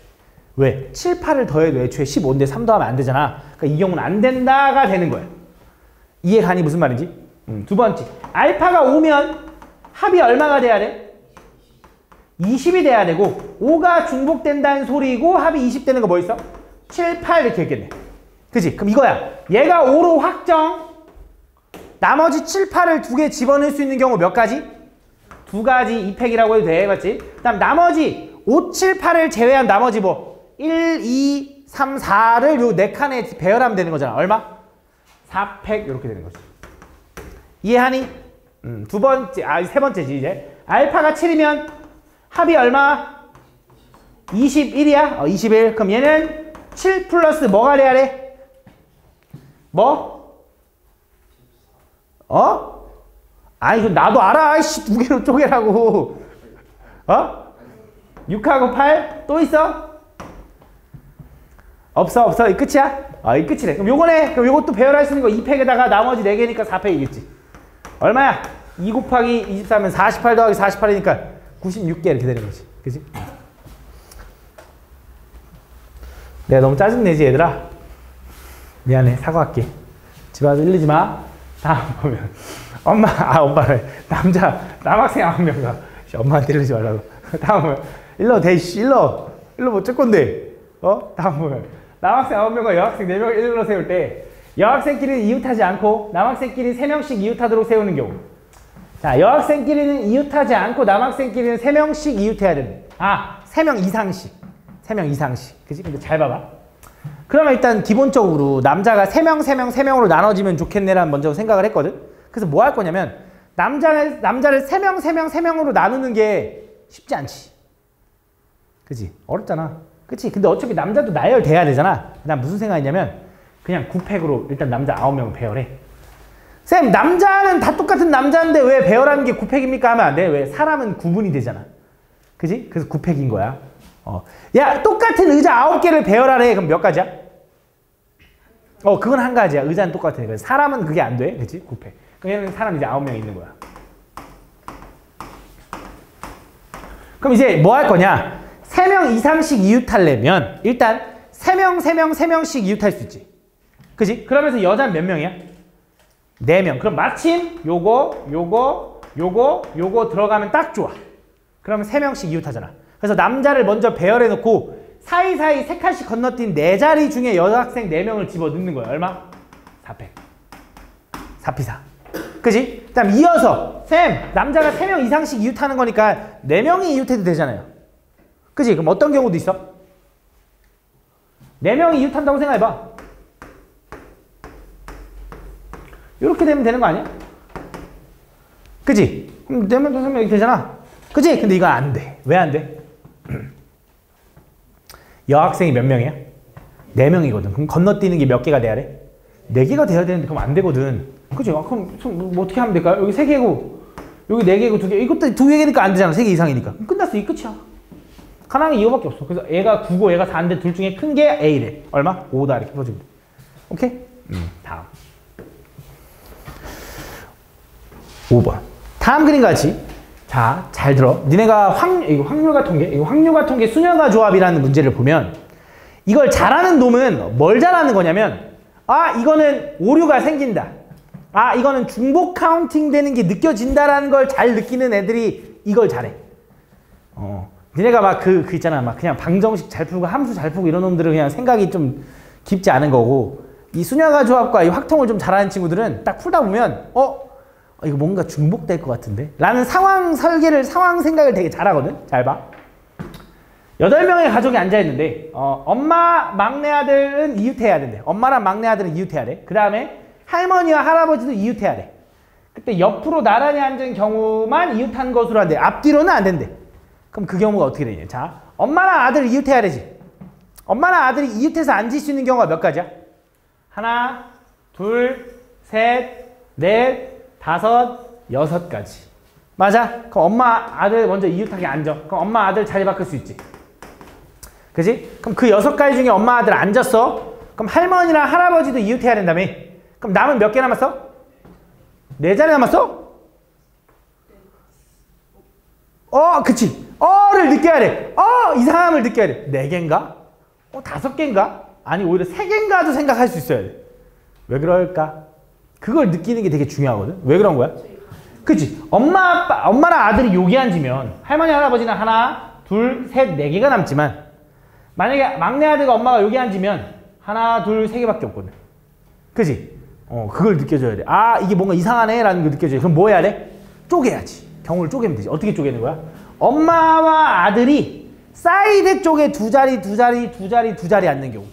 왜? 7, 8을 더해도 애초에 15인데 3 더하면 안 되잖아. 그러니까 이 경우는 안 된다가 되는 거야. 이해 가니 무슨 말인지? 두 번째. 알파가 5면 합이 얼마가 돼야 돼? 20이 돼야 되고 5가 중복된다는 소리고 합이 20 되는 거 뭐 있어? 7, 8 이렇게 했겠네. 그치? 그럼 이거야. 얘가 5로 확정. 나머지 7, 8을 2개 집어넣을 수 있는 경우 몇 가지? 2가지 2팩이라고 해도 돼. 맞지? 그 다음 나머지 5, 7, 8을 제외한 나머지 뭐 1, 2, 3, 4를 요 4칸에 배열하면 되는 거잖아. 얼마? 4팩 이렇게 되는 거지. 이해하니? 두 번째, 세 번째지 이제. 알파가 7이면 합이 얼마? 21이야? 21. 그럼 얘는 7 플러스 뭐가 돼야 돼? 뭐? 이거 나도 알아. 씨, 2개로 쪼개라고. 6하고 8? 또 있어? 없어. 이 끝이야? 이 끝이래. 그럼 요거네. 그럼 요것도 배열할 수 있는 거 2팩에다가 나머지 4개니까 4팩이겠지. 얼마야? 2 곱하기 24면 48 더하기 48이니까 96개 이렇게 되는 거지. 그치? 내가 너무 짜증내지 얘들아? 미안해. 사과할게. 집에 와서 일르지 마. 다음 보면 엄마를 남학생 9명 가. 엄마한테 일르지 말라고. 다음 보면 일러 대 일러 뭐 어쩔 건데? 다음 보면 남학생 9명과 여학생 4명을 일러 세울 때 여학생끼리는 이웃하지 않고 남학생끼리 3명씩 이웃하도록 세우는 경우. 자, 여학생끼리는 이웃하지 않고 남학생끼리는 3명씩 이웃해야 되는. 3명 이상씩. 3명 이상씩. 그치? 근데 잘 봐봐. 그러면 일단 기본적으로 남자가 3명으로 나눠지면 좋겠네라는 먼저 생각을 했거든. 그래서 뭐 할 거냐면 남자를 3명으로 나누는 게 쉽지 않지. 그치? 어렵잖아. 그치? 근데 어차피 남자도 나열돼야 되잖아. 난 무슨 생각이냐면 그냥 9팩으로 일단 남자 9명 배열해. 쌤, 남자는 다 똑같은 남자인데 왜 배열하는 게 9팩입니까? 하면 안 돼. 왜? 사람은 구분이 되잖아. 그치? 그래서 9팩인 거야. 야, 똑같은 의자 9개를 배열하래. 그럼 몇 가지야? 그건 한 가지야. 의자는 똑같으니까. 사람은 그게 안 돼. 그치? 9팩. 그럼 얘는 사람 이제 9명 있는 거야. 그럼 이제 뭐 할 거냐? 3명 이상씩 이웃하려면 일단 3명씩 이웃할 수 있지. 그치? 그러면서 여자는 몇 명이야? 4명. 그럼 마침 요거 들어가면 딱 좋아. 그러면 3명씩 이웃하잖아. 그래서 남자를 먼저 배열해 놓고 사이사이 3칸씩 건너뛴 4자리 중에 여학생 4명을 집어넣는 거야. 얼마? 4팩. 4피사. 그치? 그 다음 이어서 쌤, 남자가 3명 이상씩 이웃하는 거니까 4명이 이웃해도 되잖아요. 그치? 그럼 어떤 경우도 있어? 4명이 이웃한다고 생각해봐. 이렇게 되면 되는 거 아니야? 그치? 그럼 4명, 5명 이렇게 되잖아. 그치? 근데 이건 안 돼. 왜 안 돼? 여학생이 몇 명이야? 4명이거든. 그럼 건너뛰는 게 몇 개가 돼야 돼? 4개가 돼야 되는데 그럼 안 되거든. 그치? 그럼 뭐 어떻게 하면 될까요? 여기 3개고 여기 4개고 2개. 이것도 2개니까 안 되잖아. 3개 이상이니까. 그럼 끝났어. 이 끝이야. 가능한 게 이거밖에 없어. 그래서 얘가 9고 얘가 4인데 둘 중에 큰 게 A래. 얼마? 5다 이렇게 풀어주면 돼. 오케이? 다음 5번. 다음 그림 같이. 자, 잘 들어. 니네가 이거 확률과 통계, 이거 확률과 통계 수녀가 조합이라는 문제를 보면 이걸 잘하는 놈은 뭘 잘하는 거냐면 아, 이거는 오류가 생긴다. 아, 이거는 중복 카운팅 되는 게 느껴진다라는 걸 잘 느끼는 애들이 이걸 잘해. 니네가 막 그 있잖아. 막 그냥 방정식 잘 풀고 함수 잘 풀고 이런 놈들은 그냥 생각이 좀 깊지 않은 거고 이 수녀가 조합과 이 확통을 좀 잘하는 친구들은 딱 풀다 보면 이거 뭔가 중복될 것 같은데? 라는 상황 설계를, 상황 생각을 되게 잘하거든? 잘 봐. 8명의 가족이 앉아있는데 엄마, 막내 아들은 이웃해야 된대. 엄마랑 막내 아들은 이웃해야 돼. 그 다음에 할머니와 할아버지도 이웃해야 돼. 그때 옆으로 나란히 앉은 경우만 이웃한 것으로 한대. 앞뒤로는 안 된대. 그럼 그 경우가 어떻게 되냐? 자, 엄마랑 아들 이웃해야 되지. 엄마랑 아들이 이웃해서 앉을 수 있는 경우가 몇 가지야? 하나, 둘, 셋, 넷, 다섯, 여섯 가지. 맞아? 그럼 엄마, 아들 먼저 이웃하게 앉아. 그럼 엄마, 아들 자리 바꿀 수 있지. 그지? 그럼 그 6가지 중에 엄마, 아들 앉았어. 그럼 할머니랑 할아버지도 이웃해야 된다며. 그럼 남은 몇 개 남았어? 4자리 남았어? 그치. 를 느껴야 돼. 이상함을 느껴야 돼. 4개인가? 5개인가? 아니, 오히려 3개인가도 생각할 수 있어야 돼. 왜 그럴까? 그걸 느끼는 게 되게 중요하거든. 왜 그런 거야? 그치? 엄마랑 아들이 여기 앉으면 할머니, 할아버지는 하나, 둘, 셋, 4개가 남지만 만약에 막내 아들과 엄마가 여기 앉으면 하나, 둘, 3개밖에 없거든. 그치? 그걸 느껴줘야 돼. 아, 이게 뭔가 이상하네 라는 걸 느껴줘야 돼. 그럼 뭐 해야 돼? 쪼개야지. 경우를 쪼개면 되지. 어떻게 쪼개는 거야? 엄마와 아들이 사이드 쪽에 2자리, 2자리, 2자리, 2자리 앉는 경우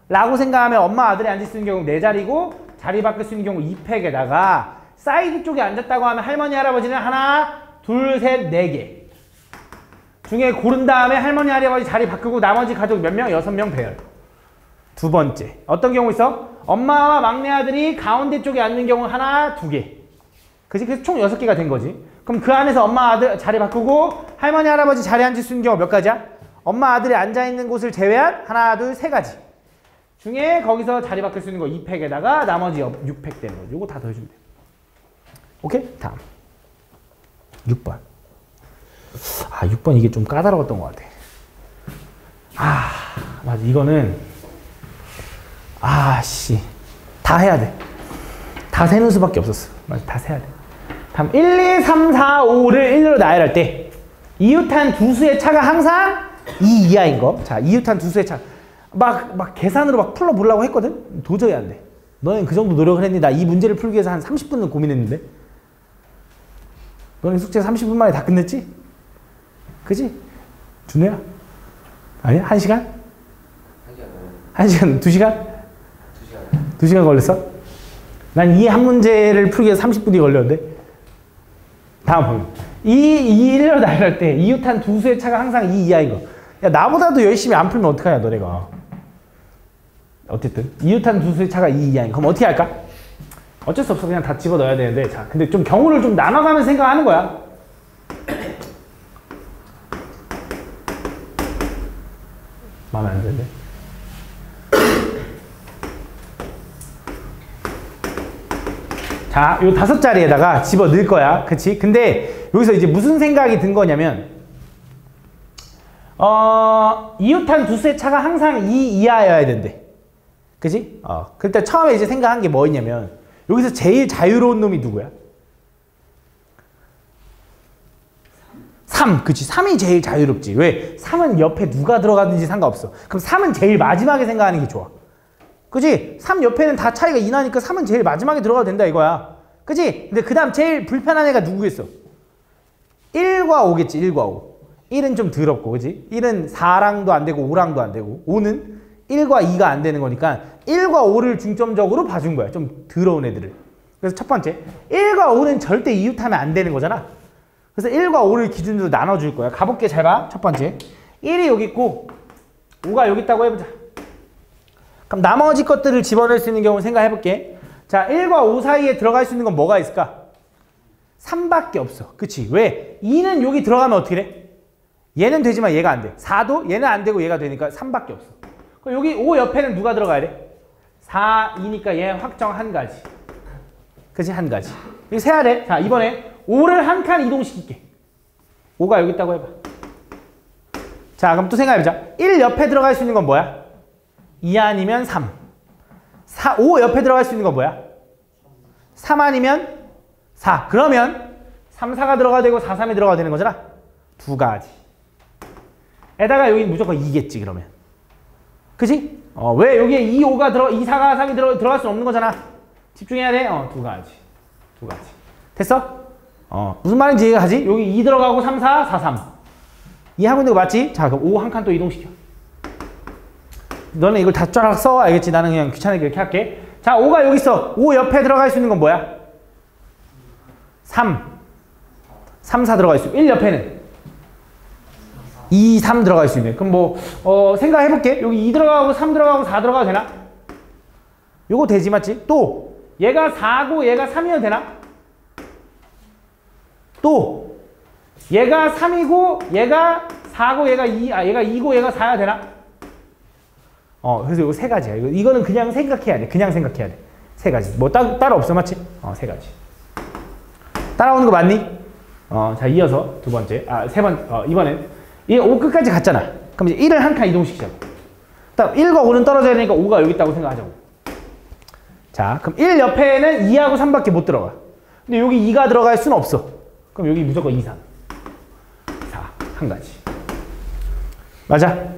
라고 생각하면 엄마, 아들이 앉을 수 있는 경우 4자리고 자리 바꿀 수 있는 경우 2팩에다가 사이드 쪽에 앉았다고 하면 할머니, 할아버지는 하나, 둘, 셋, 4개 중에 고른 다음에 할머니, 할아버지 자리 바꾸고 나머지 가족 몇 명? 6명 배열. 두 번째. 어떤 경우 있어? 엄마와 막내 아들이 가운데 쪽에 앉는 경우 하나, 2개. 그치? 그래서 총 6개가 된 거지. 그럼 그 안에서 엄마, 아들 자리 바꾸고 할머니, 할아버지 자리 앉을 수 있는 경우 몇 가지야? 엄마, 아들이 앉아있는 곳을 제외한 하나, 둘, 3가지. 중에 거기서 자리 바꿀 수 있는 거 2팩에다가 나머지 6팩 되는 거지. 요거 다 더해주면 돼. 오케이? 다음. 6번. 6번 이게 좀 까다로웠던 것 같아. 맞아. 이거는 다 해야 돼. 다 세는 수밖에 없었어. 맞아. 다 세야 돼. 다음 1, 2, 3, 4, 5를 1로 나열할 때 이웃한 두 수의 차가 항상 2 이하인 거. 자, 이웃한 두 수의 차. 막 계산으로 막 풀어보려고 했거든? 도저히 안 돼. 너는 그 정도 노력을 했니? 나 이 문제를 풀기 위해서 한 30분은 고민했는데? 너는 숙제 30분 만에 다 끝냈지? 그지? 준우야? 아니야? 1시간? 1시간, 2시간? 2시간 걸렸어? 난 이 한 문제를 풀기 위해서 30분이 걸렸는데? 다음 보면 이 1로 나열할 때 이웃한 두 수의 차가 항상 2 이하인 거. 야, 나보다도 열심히 안 풀면 어떡하냐 너네가. 어쨌든 이웃한 두 수의 차가 2 이하인 거. 그럼 어떻게 할까? 어쩔 수 없어. 그냥 다 집어넣어야 되는데. 자, 근데 좀 경우를 좀 나눠가면서 생각하는 거야. 마음에 안 드는데? 자, 요 5자리에다가 집어 넣을 거야. 그치? 근데 여기서 이제 무슨 생각이 든 거냐면 이웃한 두 수의 차가 항상 2 이하여야 된대. 그치? 그때 처음에 이제 생각한 게 뭐였냐면 여기서 제일 자유로운 놈이 누구야? 3. 그치? 3이 제일 자유롭지. 왜? 3은 옆에 누가 들어가든지 상관없어. 그럼 3은 제일 마지막에 생각하는 게 좋아. 그치? 3 옆에는 다 차이가 2 나니까 3은 제일 마지막에 들어가도 된다 이거야. 그치? 근데 그 다음 제일 불편한 애가 누구겠어? 1과 5겠지. 1과 5. 1은 좀 더럽고, 그치? 1은 4랑도 안 되고 5랑도 안 되고 5는 1과 2가 안 되는 거니까 1과 5를 중점적으로 봐준 거야. 좀 더러운 애들을. 그래서 첫 번째, 1과 5는 절대 이웃하면 안 되는 거잖아. 그래서 1과 5를 기준으로 나눠줄 거야. 가볼게. 잘 봐. 첫 번째, 1이 여기 있고 5가 여기 있다고 해보자. 그럼 나머지 것들을 집어넣을 수 있는 경우 생각해볼게. 자, 1과 5 사이에 들어갈 수 있는 건 뭐가 있을까? 3밖에 없어. 그치? 왜? 2는 여기 들어가면 어떻게 돼? 얘는 되지만 얘가 안 돼. 4도 얘는 안 되고 얘가 되니까 3밖에 없어. 그럼 여기 5 옆에는 누가 들어가야 돼? 4, 2니까 얘 확정 한 가지. 그치? 한 가지. 이거 세야 돼. 자, 이번에 5를 한 칸 이동시킬게. 5가 여기 있다고 해봐. 자, 그럼 또 생각해보자. 1 옆에 들어갈 수 있는 건 뭐야? 2 아니면 3. 5 옆에 들어갈 수 있는 건 뭐야? 3 아니면 4. 그러면 3, 4가 들어가도 되고 4, 3이 들어가도 되는 거잖아. 두 가지. 에다가 여기 무조건 2겠지, 그러면. 그지? 왜 여기에 2, 5가 2, 4가 3이 들어갈 수 없는 거잖아. 집중해야 돼. 두 가지. 두 가지. 됐어? 무슨 말인지 이해가지? 여기 2 들어가고 3, 4, 4, 3. 이해하고 있는 거 맞지? 자, 그럼 5 한 칸 또 이동시켜. 너는 이걸 다 쫙 써. 알겠지? 나는 그냥 귀찮게 이렇게 할게. 자, 5가 여기 있어. 5 옆에 들어갈 수 있는 건 뭐야? 3. 3, 4 들어갈 수 있고. 1 옆에는 2, 3 들어갈 수 있네. 그럼 뭐, 생각해볼게. 여기 2 들어가고 3 들어가고 4 들어가도 되나? 요거 되지, 맞지? 또, 얘가 4고 얘가 3이어도 되나? 또, 얘가 3이고 얘가 4고 얘가 2고 얘가 4야 되나? 그래서 이거 세 가지야. 이거는 그냥 생각해야 돼. 그냥 생각해야 돼. 세 가지. 뭐 따로 없어, 맞지? 세 가지. 따라오는 거 맞니? 자, 이어서 두 번째. 이번엔 이 5 끝까지 갔잖아. 그럼 이제 1을 한 칸 이동시키자고. 딱 1과 5는 떨어져야 되니까 5가 여기 있다고 생각하자고. 자, 그럼 1 옆에는 2하고 3밖에 못 들어가. 근데 여기 2가 들어갈 수는 없어. 그럼 여기 무조건 2, 3. 4. 한 가지. 맞아?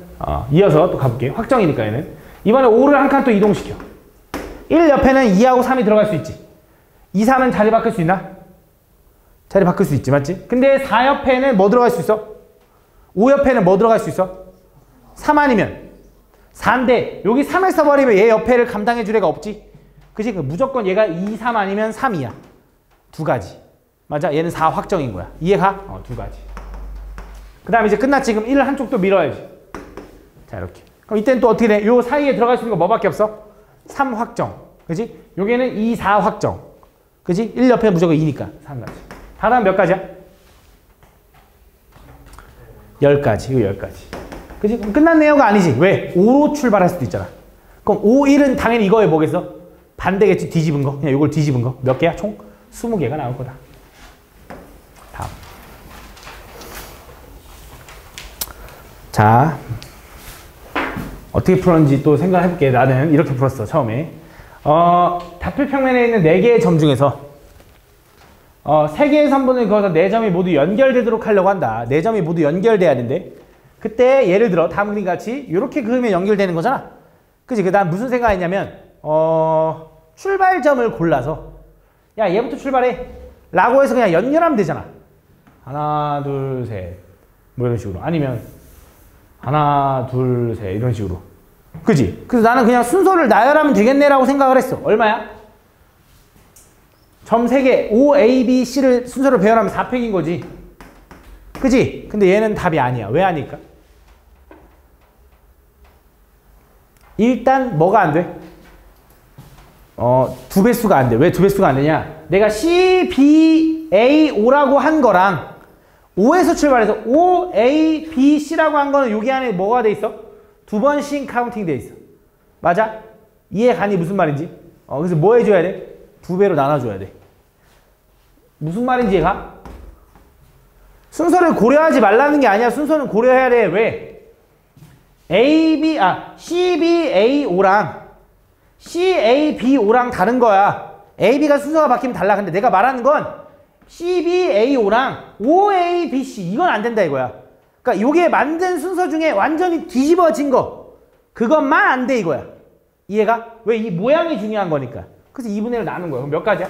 이어서 또 가볼게. 확정이니까 얘는. 이번에 5를 한 칸 또 이동시켜. 1 옆에는 2하고 3이 들어갈 수 있지. 2, 3은 자리 바꿀 수 있나? 자리 바꿀 수 있지, 맞지? 근데 4 옆에는 뭐 들어갈 수 있어? 5 옆에는 뭐 들어갈 수 있어? 3 아니면 4인데 여기 3을 써버리면 얘 옆에를 감당해 줄 애가 없지? 그치? 무조건 얘가 2, 3 아니면 3이야. 두 가지. 맞아? 얘는 4 확정인 거야. 이해가? 두 가지. 그 다음에 이제 끝났지? 그럼 1을 한쪽 또 밀어야지. 자, 이렇게. 그럼 이때는 또 어떻게 돼? 요 사이에 들어갈 수 있는 거 뭐밖에 없어? 3 확정. 그치? 여기는 2, 4 확정. 그치? 1 옆에 무조건 2니까. 3가지. 다음 몇 가지야? 10가지. 이거 10가지. 그치? 그럼 끝난 내용가 아니지. 왜? 5로 출발할 수도 있잖아. 그럼 5, 1은 당연히 이거에 뭐겠어? 반대겠지. 뒤집은 거. 그냥 이걸 뒤집은 거. 몇 개야? 총 20개가 나올 거다. 다음. 자, 어떻게 풀었는지 또 생각해볼게. 나는 이렇게 풀었어, 처음에. 답표 평면에 있는 4개의 점 중에서 3개의 선분을 그어서 4점이 모두 연결되도록 하려고 한다. 4점이 모두 연결돼야 된대. 그때 예를 들어 다음 그림 같이 이렇게 그으면 연결되는 거잖아. 그치? 그 다음 무슨 생각했냐면 출발점을 골라서 야, 얘부터 출발해 라고 해서 그냥 연결하면 되잖아. 하나, 둘, 셋. 뭐 이런 식으로. 아니면 하나, 둘, 셋. 이런 식으로. 그지? 그래서 나는 그냥 순서를 나열하면 되겠네라고 생각을 했어. 얼마야? 점 3개. O, A, B, C를 순서로 배열하면 4팩인 거지. 그지? 근데 얘는 답이 아니야. 왜 아닐까? 일단 뭐가 안 돼? 2배수가 안 돼. 왜 2배수가 안 되냐? 내가 C, B, A, O라고 한 거랑 O에서 출발해서 O, A, B, C라고 한 거는 여기 안에 뭐가 돼 있어? 2번씩 카운팅 돼 있어. 맞아? 이해 가니 무슨 말인지? 그래서 뭐 해줘야 돼? 2배로 나눠줘야 돼. 무슨 말인지 이해가? 순서를 고려하지 말라는 게 아니야. 순서는 고려해야 돼. 왜? C, B, A, O랑 C, A, B, O랑 다른 거야. A, B가 순서가 바뀌면 달라. 근데 내가 말하는 건 C, B, A, O랑 O, A, B, C 이건 안 된다 이거야. 그러니까 요게 만든 순서 중에 완전히 뒤집어진 거 그것만 안 돼 이거야. 이해가? 왜? 이 모양이 중요한 거니까. 그래서 2분의 1을 나눈 거야. 그럼 몇 가지야?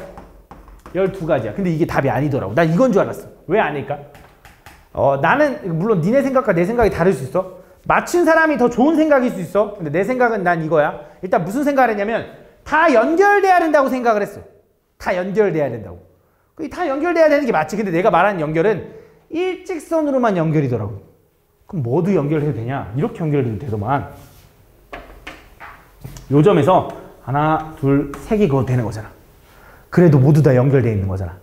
12가지야. 근데 이게 답이 아니더라고. 난 이건 줄 알았어. 왜 아닐까? 나는 물론 니네 생각과 내 생각이 다를 수 있어. 맞춘 사람이 더 좋은 생각일 수 있어. 근데 내 생각은 난 이거야. 일단 무슨 생각을 했냐면 다 연결돼야 된다고 생각을 했어. 다 연결돼야 된다고. 다 연결돼야 되는 게 맞지. 근데 내가 말하는 연결은 일직선으로만 연결이더라고. 그럼 모두 연결해도 되냐? 이렇게 연결해도 되더만. 요 점에서 하나, 둘, 3개 그거 되는 거잖아. 그래도 모두 다 연결되어 있는 거잖아.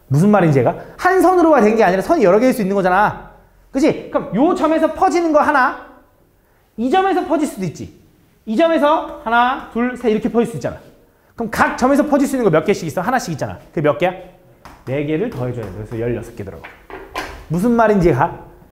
무슨 말인지 얘가? 한 선으로가 된 게 아니라 선이 여러 개일 수 있는 거잖아. 그치? 그럼 요 점에서 퍼지는 거 하나, 이 점에서 퍼질 수도 있지. 이 점에서 하나, 둘, 셋 이렇게 퍼질 수 있잖아. 그럼 각 점에서 퍼질 수 있는 거 몇 개씩 있어? 하나씩 있잖아. 그게 몇 개야? 4개를 더해줘야 돼. 그래서 16개더라고. 무슨 말인지